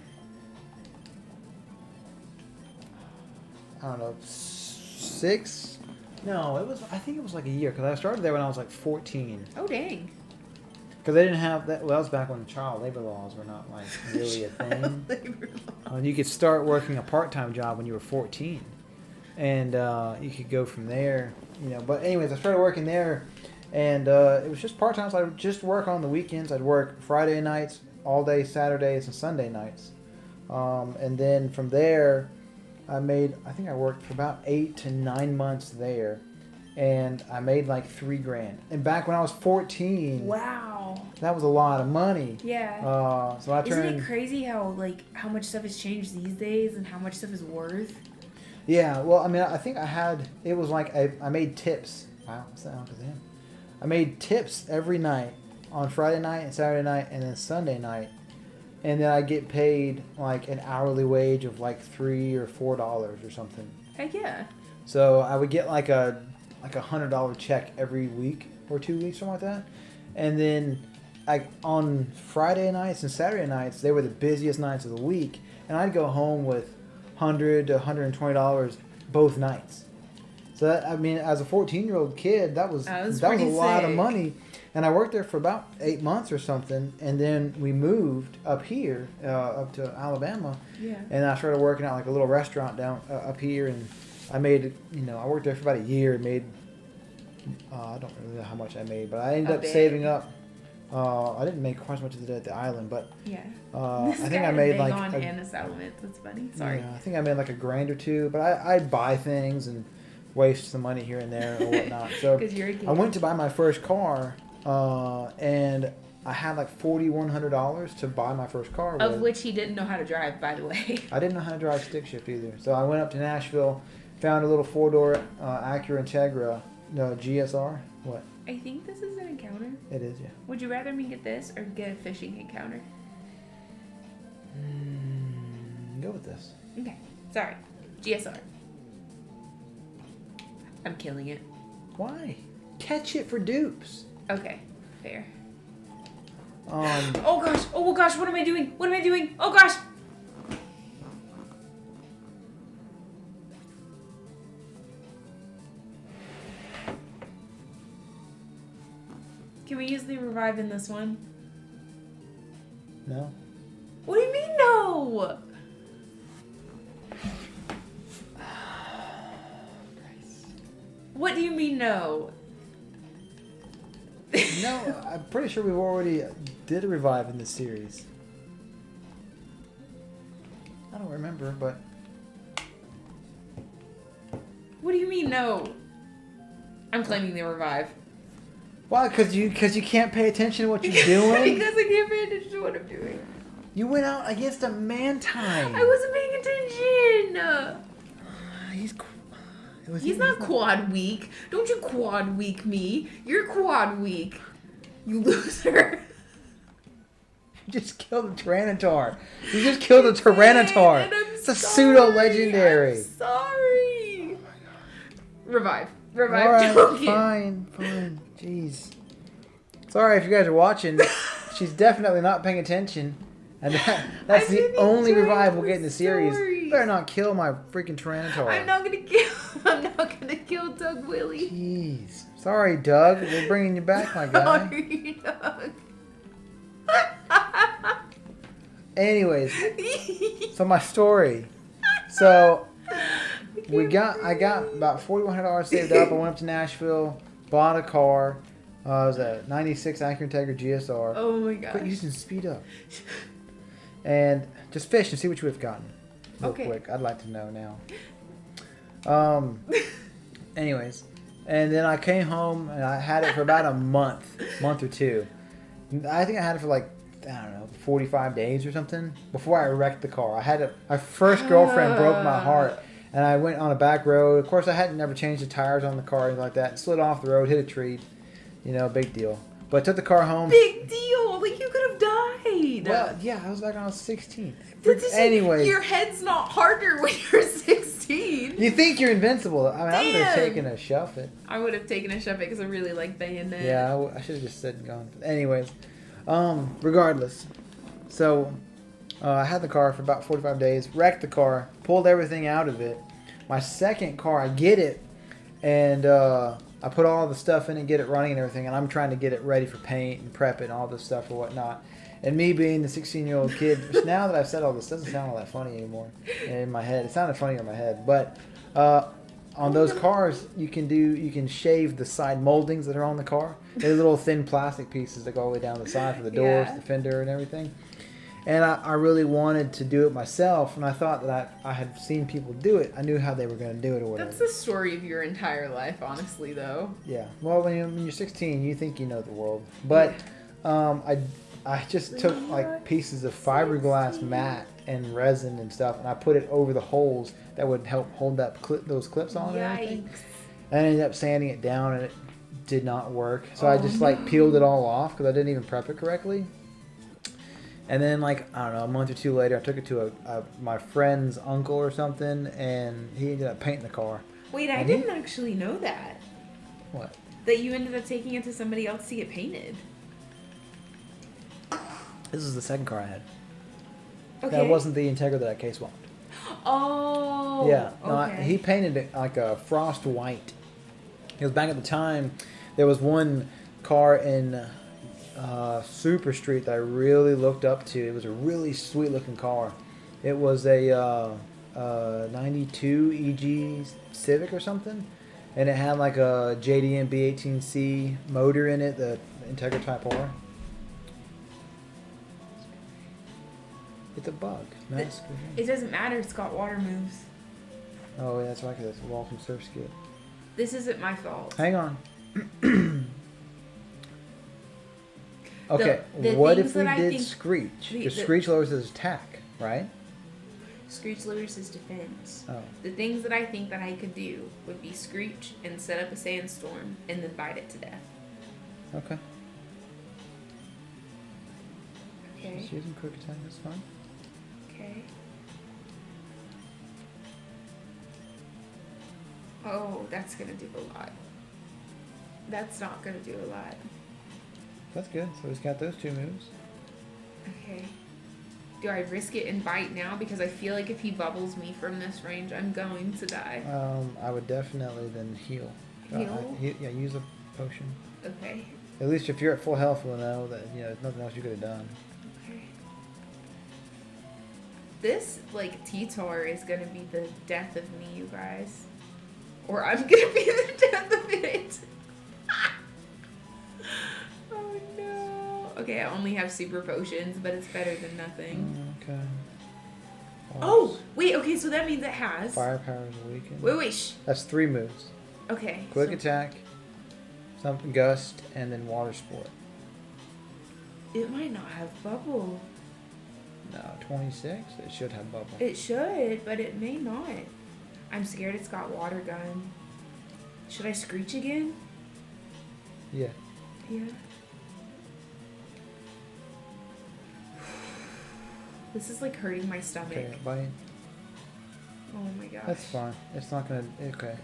6? No, I think it was like a year, because I started there when I was like 14. Oh, dang. Because they didn't have that. Well, that was back when child labor laws were not like really a thing. You could start working a part-time job when you were 14, and you could go from there. But anyways, I started working there, and it was just part-time. So I would just work on the weekends. I'd work Friday nights, all day Saturdays, and Sunday nights. And then from there, I think I worked for about 8 to 9 months there. And I made like $3,000. And back when I was 14, wow, that was a lot of money. Yeah. So I turned. Isn't it crazy how much stuff has changed these days and how much stuff is worth? Yeah. Well, I mean, I think it was like I made tips. Wow, what's that? I made tips every night on Friday night and Saturday night and then Sunday night, and then I get paid like an hourly wage of like $3 or $4 or something. Heck yeah. So I would get like a $100 check every week or 2 weeks, something like that. And then on Friday nights and Saturday nights, they were the busiest nights of the week. And I'd go home with $100 to $120 both nights. So that, I mean, as a 14-year-old kid, that was a lot of money. And I worked there for about 8 months or something. And then we moved up here, up to Alabama. Yeah. And I started working at like a little restaurant down up here, and I made, I worked there for about a year and made, I don't really know how much I made, but I ended up saving up. I didn't make quite as much as I did at the island, but yeah. I think I made like and a settlement. That's funny. Sorry. Yeah, I think I made like $1,000 or $2, but I'd buy things and waste some money here and there or whatnot. So I went to buy my first car, and I had like $4,100 to buy my first car. Of which he didn't know how to drive, by the way. I didn't know how to drive stick shift either. So I went up to Nashville, found a little 4-door Acura Integra, GSR. What? I think this is an Encounter. It is, yeah. Would you rather me get this or get a fishing Encounter? Go with this. Okay. Sorry. GSR. I'm killing it. Why? Catch it for dupes. Okay. Fair. Oh gosh. Oh gosh. What am I doing? What am I doing? Oh gosh. Can we use the revive in this one? No. What do you mean no? What do you mean no? No, I'm pretty sure we've already did a revive in this series. I don't remember, but... What do you mean no? I'm claiming the revive. Why? Because you can't pay attention to what you're doing? Because I can't pay attention to what I'm doing. You went out against a man-time. I wasn't paying attention. He's not quad weak. Don't you quad weak me. You're quad weak. You loser. You just killed a Tyranitar. You just killed a Tyranitar. It's a pseudo-legendary. I'm sorry. Oh my God. Revive. All right, fine. Jeez. Sorry if you guys are watching. She's definitely not paying attention. And that's the only revive we'll get in the series. You better not kill my freaking Tyranitar. I'm not gonna kill Doug Willie. Jeez. Sorry, Doug. We're bringing you back, my guy. Sorry, Doug. Anyways, so my story. So I got about $4,100 saved up. I went up to Nashville, bought a car. It was a 96 Acura Integra GSR. Oh my gosh. Quit using speed up. And just fish and see what you would have gotten. Real quick. I'd like to know now. Anyways. And then I came home and I had it for about a month or two. I think I had it for like, I don't know, 45 days or something before I wrecked the car. My first girlfriend broke my heart, and I went on a back road. Of course, I hadn't never changed the tires on the car or anything like that. Slid off the road, hit a tree. You know, big deal. But I took the car home. Big deal. Like, you could have died. Well, yeah, I was back on 16th. Anyway, your head's not harder when you're 16. You think you're invincible. I mean, I would have taken a shove it. I would have taken a shove it because I really like bayonet. Yeah, I should have just said and gone. Anyways, regardless. So, I had the car for about 45 days, wrecked the car, pulled everything out of it. My second car, I get it, and I put all the stuff in and get it running and everything, and I'm trying to get it ready for paint and prep it and all this stuff or whatnot. And me being the 16-year-old kid, which now that I've said all this, doesn't sound all that funny anymore in my head. It sounded funny in my head. But on those cars, you can shave the side moldings that are on the car. They're little thin plastic pieces that go all the way down the side for the doors, the fender, and everything. And I really wanted to do it myself, and I thought that I had seen people do it. I knew how they were going to do it or whatever. That's the story of your entire life, honestly, though. Yeah. Well, when you're 16, you think you know the world. But I just took like pieces of fiberglass mat and resin and stuff, and I put it over the holes that would help hold those clips on and everything. And I ended up sanding it down, and it did not work. So I just peeled it all off because I didn't even prep it correctly. And then, I don't know, a month or two later, I took it to my friend's uncle or something, and he ended up painting the car. Wait, I didn't actually know that. What? That you ended up taking it to somebody else to get painted. This is the second car I had. Okay. That wasn't the Integra that I case swapped. Oh. Yeah. No, okay. he painted it like a frost white. Because back at the time, there was one car in Super Street that I really looked up to. It was a really sweet looking car. It was a 92 EG Civic or something. And it had like a JDM B18C motor in it, the Integra Type R. It's a bug. It doesn't matter. It's got water moves. Oh, yeah, that's right, because it's a wall from surf skid. This isn't my fault. Hang on. Okay, what if we did Screech? Because Screech lowers his attack, right? Screech lowers his defense. Oh. The things that I think that I could do would be Screech and set up a sandstorm and then bite it to death. Okay. Okay. Just using quick attack, that's fine. Okay. Oh, that's gonna do a lot. That's not gonna do a lot. That's good. So he's got those two moves. Okay. Do I risk it and bite now? Because I feel like if he bubbles me from this range, I'm going to die. I would definitely then heal. Heal? Yeah, use a potion. Okay. At least if you're at full health, we'll know that there's nothing else you could have done. Okay. This T-Tar is gonna be the death of me, you guys. Or I'm gonna be the death of it. Oh no. Okay, I only have super potions, but it's better than nothing. Okay. Oh, wait, okay, so that means it has... Firepower is weakened. Wait. That's 3 moves. Okay. Quick attack, something gust, and then water sport. It might not have bubble. No, 26? It should have bubble. It should, but it may not. I'm scared it's got water gun. Should I Screech again? Yeah. Yeah. This is hurting my stomach. Okay, bite. Oh my gosh. That's fine. It's not gonna. Okay.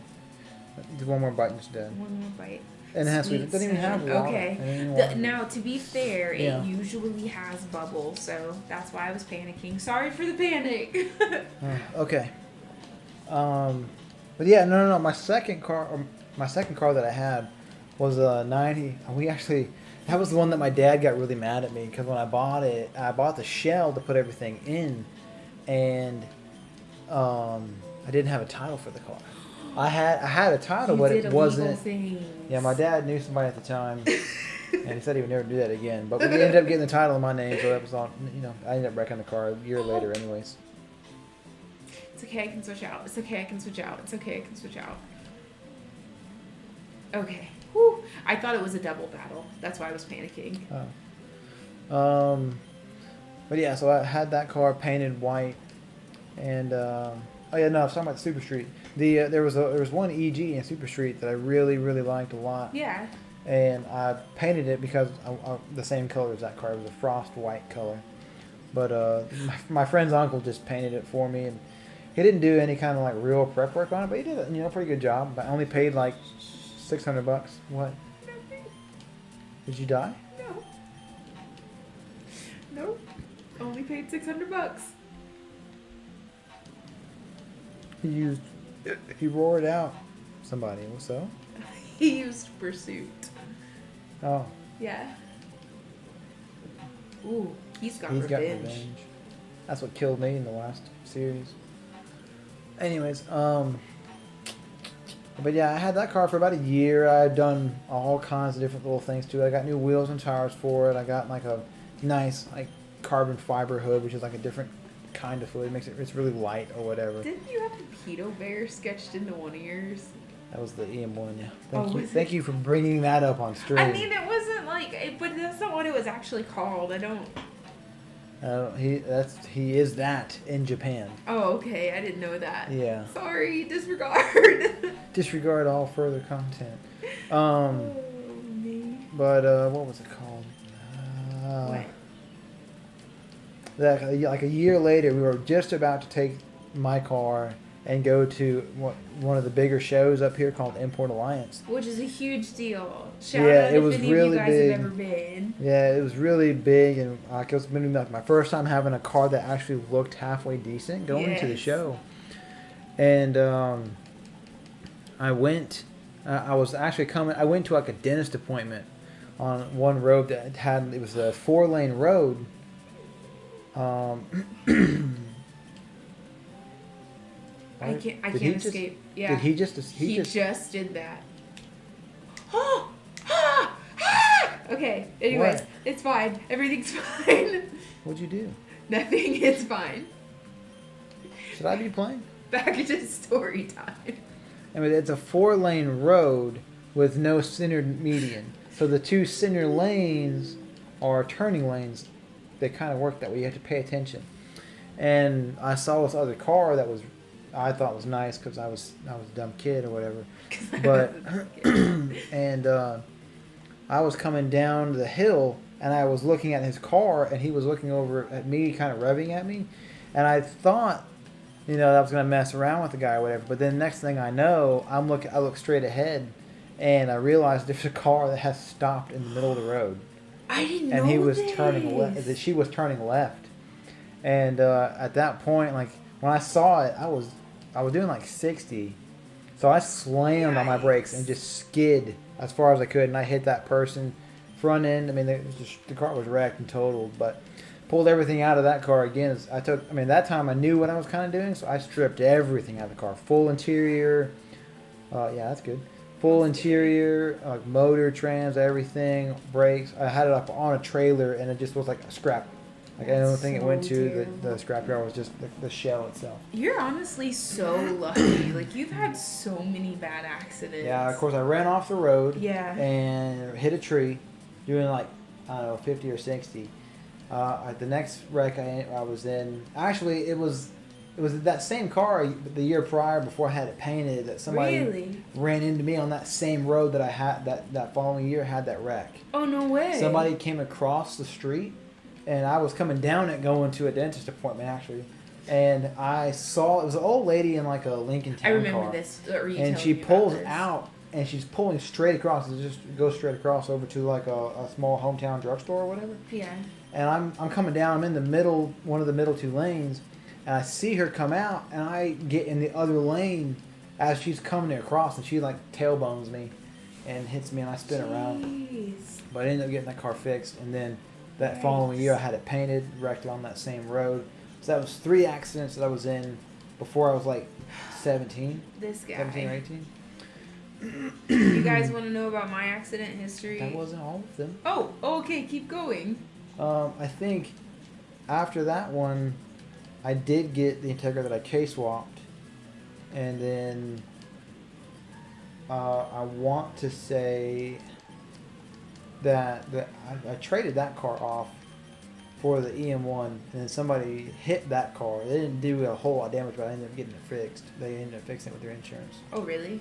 Do one more bite and it's dead. One more bite. And it has to. It doesn't even have water. Okay. Now, to be fair, it usually has bubble, so that's why I was panicking. Sorry for the panic. Okay. But yeah, no. My second car that I had was a 90. We actually That was the one that my dad got really mad at me because when I bought it, I bought the shell to put everything in, and I didn't have a title for the car. I had a title, but it wasn't. Yeah, my dad knew somebody at the time, and he said he would never do that again. But we ended up getting the title in my name, so that was on. You know, I ended up wrecking the car a year later, anyways. It's okay, I can switch out. It's okay, I can switch out. It's okay, I can switch out. Okay. Whew. I thought it was a double battle. That's why I was panicking. Oh. But yeah, so I had that car painted white, and oh yeah, no, I was talking about the Super Street. There was one EG in Super Street that I really liked a lot. Yeah. And I painted it because the same color as that car. It was a frost white color. But my friend's uncle just painted it for me, and he didn't do any kind of like real prep work on it, but he did a pretty good job. But I only paid like $600. What? Nothing. Did you die? No. Nope. Only paid $600. He roared out somebody. So? He used Pursuit. Oh. Yeah. Ooh, he's got got revenge. That's what killed me in the last series. Anyways, but yeah, I had that car for about a year. I had done all kinds of different little things to it. I got new wheels and tires for it. I got like a nice like carbon fiber hood, which is like a different kind of hood. It's really light or whatever. Didn't you have the Pedo Bear sketched into one of yours? That was the EM1, yeah. Thank you for bringing that up on stream. I mean, it wasn't like, but that's not what it was actually called. I don't. He is that in Japan. Oh, okay. I didn't know that. Yeah. Sorry, disregard. Disregard all further content. Me. But what was it called? What? Like a year later, we were just about to take my car and go to one of the bigger shows up here called Import Alliance. Which is a huge deal. Shout out if any of you guys have ever been. Yeah, it was really big, and it was been like my first time having a car that actually looked halfway decent going to the show. And I went. I was actually coming. I went to like a dentist appointment on one road that it was a 4-lane road. I can't escape. Yeah. Did he just? He just did that. Okay. Anyways, What? It's fine. Everything's fine. What'd you do? Nothing. It's fine. Should I be playing? Back to story time. I mean, it's a 4-lane road with no center median. So the two center lanes are turning lanes. They kind of work that way. You have to pay attention. And I saw this other car that I thought was nice because I was a dumb kid or whatever. But and I was coming down the hill and I was looking at his car and he was looking over at me, kind of revving at me, and I thought, that I was gonna mess around with the guy or whatever. But then next thing I know, I look straight ahead and I realized there's a car that has stopped in the middle of the road. I didn't know. And he was turning left. She was turning left. And at that point, like when I saw it, I was doing like 60, so I slammed on my brakes and just skid as far as I could, and I hit that person front end. I mean, the car was wrecked and totaled, but pulled everything out of that car again. That time I knew what I was kind of doing, so I stripped everything out of the car, full interior. Yeah, that's good. Full interior, like motor, trans, everything, brakes. I had it up on a trailer, and it just was like a scrap. Like the only thing it went to the scrapyard was just the shell itself. You're honestly so lucky. Like you've had so many bad accidents. Yeah, of course I ran off the road. Yeah. And hit a tree, doing like 50 or 60. At the next wreck I was in, actually it was that same car the year prior before I had it painted that somebody ran into me on that same road that I had that following year had that wreck. Oh no way! Somebody came across the street. And I was coming down it going to a dentist appointment, actually. And I saw, it was an old lady in like a Lincoln Town car. I remember this. And she pulls out, and she's pulling straight across. It just goes straight across over to like a small hometown drugstore or whatever. Yeah. And I'm coming down. I'm in the middle, one of the middle two lanes. And I see her come out, and I get in the other lane as she's coming across. And she like tailbones me. and hits me, and I spin around. Jeez. But I ended up getting that car fixed, and then that following year I had it painted, wrecked it on that same road. So that was 3 accidents that I was in before I was like 17. This guy. 17 or 18. You guys want to know about my accident history? That wasn't all of them. Oh, okay, keep going. I think after that one, I did get the Integra that I K-swapped. And then I want to say that I traded that car off for the EM1, and then somebody hit that car. They didn't do a whole lot of damage, but I ended up getting it fixed. They ended up fixing it with their insurance. Oh, really?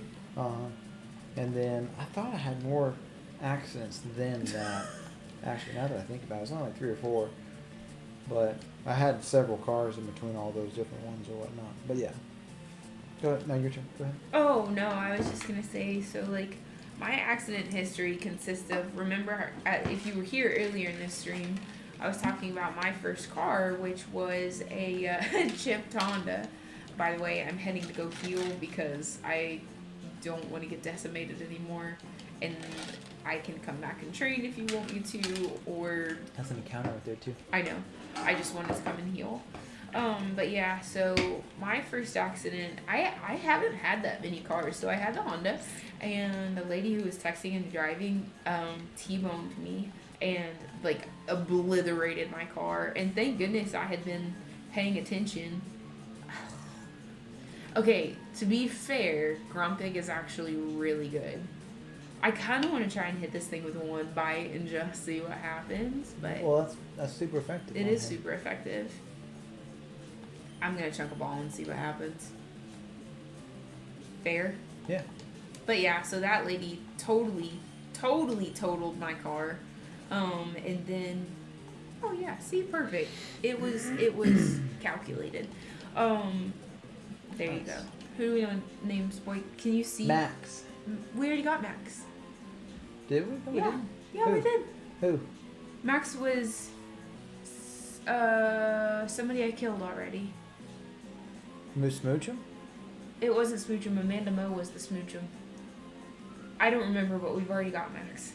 And then I thought I had more accidents than that. Actually, now that I think about it, it was only like 3 or 4. But I had several cars in between all those different ones or whatnot. But yeah. Go ahead. No, your turn. Go ahead. Oh, no, I was just going to say, so, like, my accident history consists of, remember, if you were here earlier in this stream, I was talking about my first car, which was a chipped Honda. By the way, I'm heading to go heal because I don't want to get decimated anymore, and I can come back and trade if you want me to, or... That's an encounter right there, too. I know. I just wanted to come and heal. But yeah, so my first accident, I haven't had that many cars. So I had the Honda, and the lady who was texting and driving T-boned me and like obliterated my car. And thank goodness I had been paying attention. Okay, to be fair, Grumpig is actually really good. I kind of want to try and hit this thing with one bite and just see what happens. But well, that's super effective. It is super effective. I'm going to chunk a ball and see what happens. Fair? Yeah. But yeah, so that lady totally totaled my car. And then, oh yeah, see, perfect. It was calculated. There you go. Who do we want to name boy? Can you see? Max. We already got Max. Did we? No, we didn't. Yeah, we did. Who? Max was somebody I killed already. Smoochum? It wasn't Smoochum. Amanda Moe was the Smoochum. I don't remember, but we've already got Max.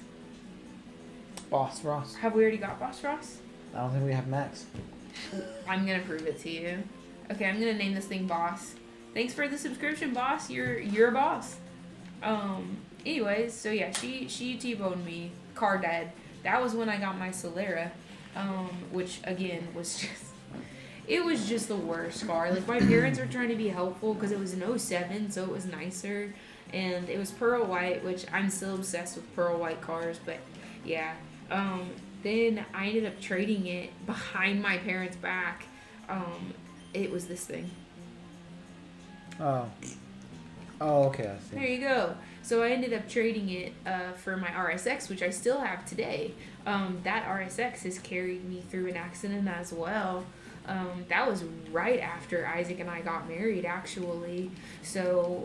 Boss Ross. Have we already got Boss Ross? I don't think we have Max. I'm gonna prove it to you. Okay, I'm gonna name this thing Boss. Thanks for the subscription, Boss. You're a boss. Anyways, so yeah, she T-boned me, car dead. That was when I got my Solera, which again was just the worst car. Like, my parents were trying to be helpful because it was an 07, so it was nicer, and it was pearl white, which I'm still obsessed with pearl white cars. But yeah, then I ended up trading it behind my parents' back. It was this thing. Oh, okay, I see. There you go. So I ended up trading it for my RSX, which I still have today. That RSX has carried me through an accident as well. That was right after Isaac and I got married, actually. So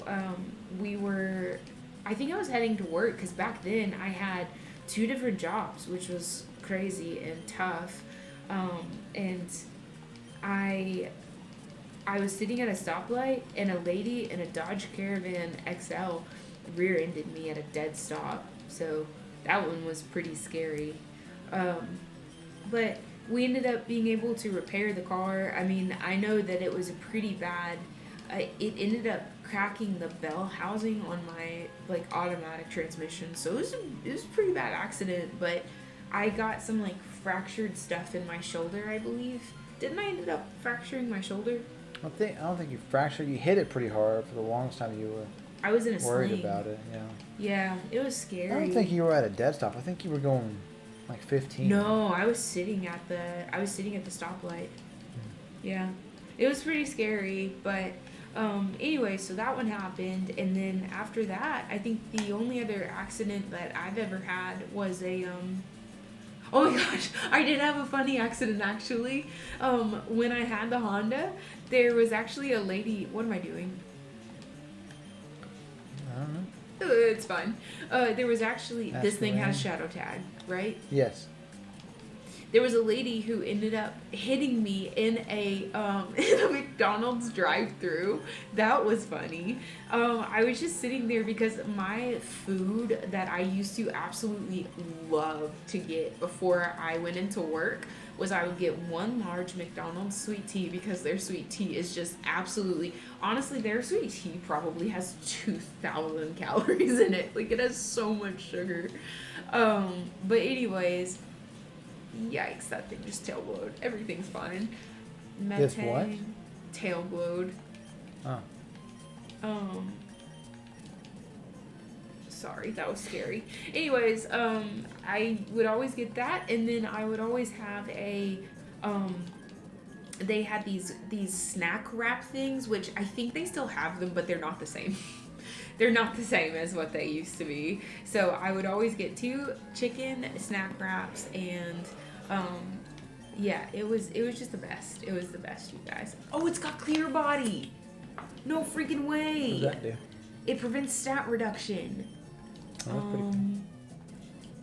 I think I was heading to work because back then I had 2 different jobs, which was crazy and tough. And I was sitting at a stoplight, and a lady in a Dodge Caravan XL rear-ended me at a dead stop. So that one was pretty scary. But we ended up being able to repair the car. I mean, I know that it was a pretty bad... it ended up cracking the bell housing on my like automatic transmission. So it was a pretty bad accident, but I got some like fractured stuff in my shoulder, I believe. Didn't I end up fracturing my shoulder? I don't think you fractured. You hit it pretty hard for the longest time. You were. I was in a worried sling. about it. Yeah. Yeah, it was scary. I don't think you were at a dead stop. I think you were going like 15. No, I was sitting at the stoplight. Yeah, it was pretty scary. But anyway, so that one happened, and then after that, I think the only other accident that I've ever had was a Oh my gosh, I did have a funny accident actually. When I had the Honda, there was actually a lady. What am I doing? I don't know. It's fine. There was actually, That's this thing the has way. shadow tag, right? Yes. there was a lady who ended up hitting me in a in a McDonald's drive-thru. That was funny. I was just sitting there because my food that I used to absolutely love to get before I went into work was I would get one large McDonald's sweet tea because their sweet tea is just absolutely, honestly, their sweet tea probably has 2,000 calories in it. Like, it has so much sugar. But anyways, yikes, that thing just tail glowed. Everything's fine. This what? Tail glowed. Oh. Sorry, that was scary. Anyways, I would always get that, and then I would always have a, they had these snack wrap things, which I think they still have them, but they're not the same. They're not the same as what they used to be. So I would always get 2 chicken snack wraps, and yeah, it was just the best. It was the best, you guys. Oh, it's got clear body. No freaking way. What does that do? It prevents stat reduction. Oh, that's pretty cool.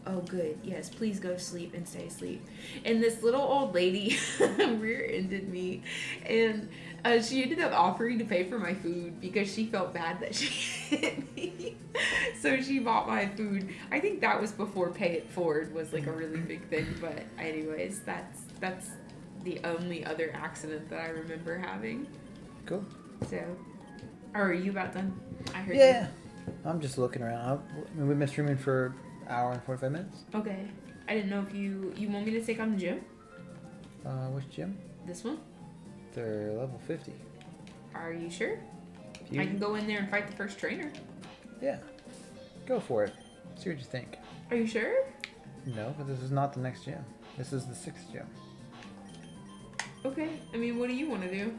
Oh, good. Yes, please go to sleep and stay asleep. And this little old lady rear-ended me, and she ended up offering to pay for my food because she felt bad that she hit me. So she bought my food. I think that was before Pay It Forward was like a really big thing. But anyways, that's the only other accident that I remember having. Cool. So, are you about done? I heard Yeah. I'm just looking around. We've been streaming for an hour and 45 minutes. Okay. I didn't know if you want me to take on the gym? Which gym? This one? They're level 50. Are you sure? I can go in there and fight the first trainer. Yeah. Go for it. See what you think. Are you sure? No, but this is not the next gym. This is the 6th gym. Okay. I mean, what do you want to do?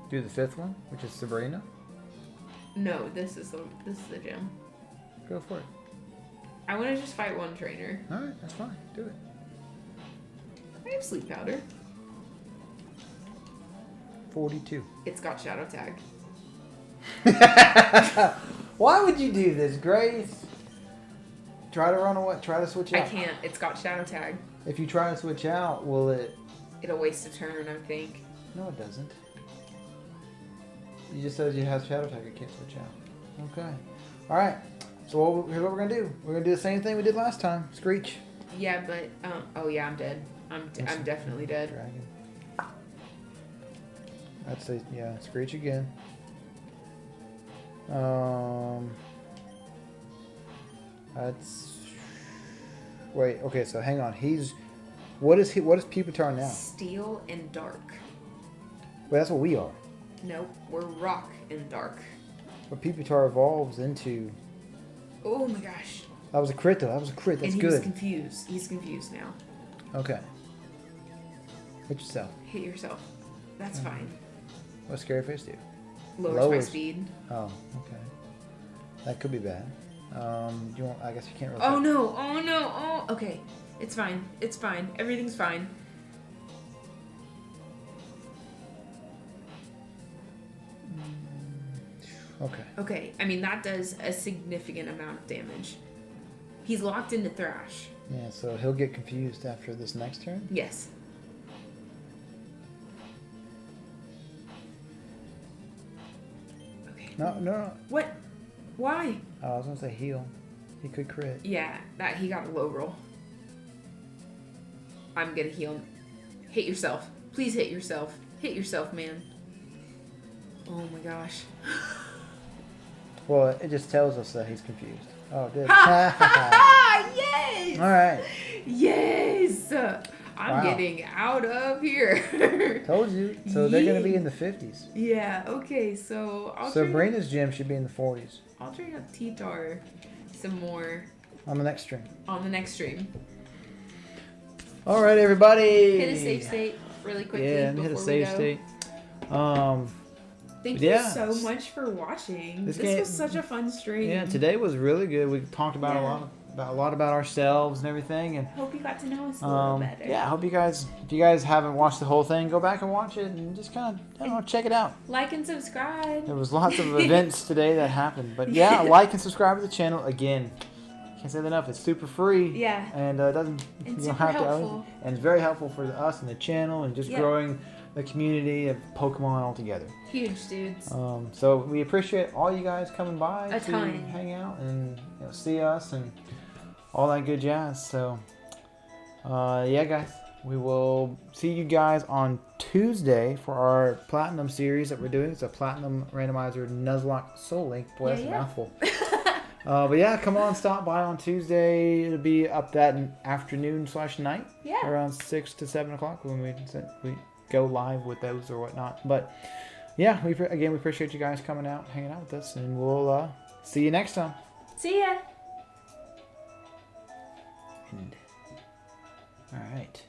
Do the 5th one, which is Sabrina. No, this is the gym. Go for it. I want to just fight one trainer. Alright, that's fine. Do it. I have sleep powder. 42. It's got shadow tag. Why would you do this, Grace? Try to run away. Try to switch out. I can't. It's got shadow tag. If you try to switch out, will it... It'll waste a turn, I think. No, it doesn't. You just said you have shadow tag. You can't switch out. Okay. All right. So here's what we're gonna do. We're gonna do the same thing we did last time. Screech. Yeah, but oh yeah, I'm dead. I'm definitely dead. Dragon. I'd say yeah. Screech again. That's. Wait. Okay. So hang on. What is Pupitar now? Steel and dark. Wait, that's what we are. Nope, we're rock and dark. But Pupitar evolves into... Oh my gosh. That was a crit though. That was a crit. That's and good. He's confused. He's confused now. Okay. Hit yourself. Hit yourself. That's fine. What's Scary Face do? Lowers my speed. Oh, okay. That could be bad. Do you want? I guess you can't really... Oh no! Oh no! Oh, okay. It's fine. It's fine. Everything's fine. Okay. Okay, I mean, that does a significant amount of damage. He's locked into Thrash. Yeah, so he'll get confused after this next turn? Yes. Okay. No. What? Why? Oh, I was going to say heal. He could crit. Yeah, he got a low roll. I'm going to heal. Hit yourself. Please hit yourself. Hit yourself, man. Oh my gosh. Well, it just tells us that he's confused. Oh, good. Yes! All right. Yes! I'm getting out of here. Told you. So they're going to be in the 50s. Yeah, okay, so Sabrina's gym should be in the 40s. I'll train up T-Tar some more. On the next stream. On the next stream. All right, everybody. Hit a save state really quickly. Yeah, hit a save state. Thank you so much for watching. This was such a fun stream. Yeah, today was really good. We talked about a lot about ourselves and everything, and hope you got to know us a little better. Yeah, I hope you guys, if you guys haven't watched the whole thing, go back and watch it and just kind of check it out. Like and subscribe. There was lots of events today that happened, but yeah, like and subscribe to the channel again. can't say that enough. It's super free. Yeah. And doesn't And you don't super have helpful. to. And it's very helpful for us and the channel and just growing the community of Pokemon altogether. Huge, dudes. So we appreciate all you guys coming by A to ton. hang out and see us and all that good jazz. So yeah, guys, we will see you guys on Tuesday for our Platinum series that we're doing. It's a Platinum Randomizer Nuzlocke Soul Link. Boy, that's a mouthful. But yeah, come on, stop by on Tuesday. It'll be up that afternoon/night. Yeah. Around 6 to 7 o'clock when we go live with those or whatnot. But yeah, we appreciate you guys coming out, hanging out with us, and we'll see you next time. See ya. All right.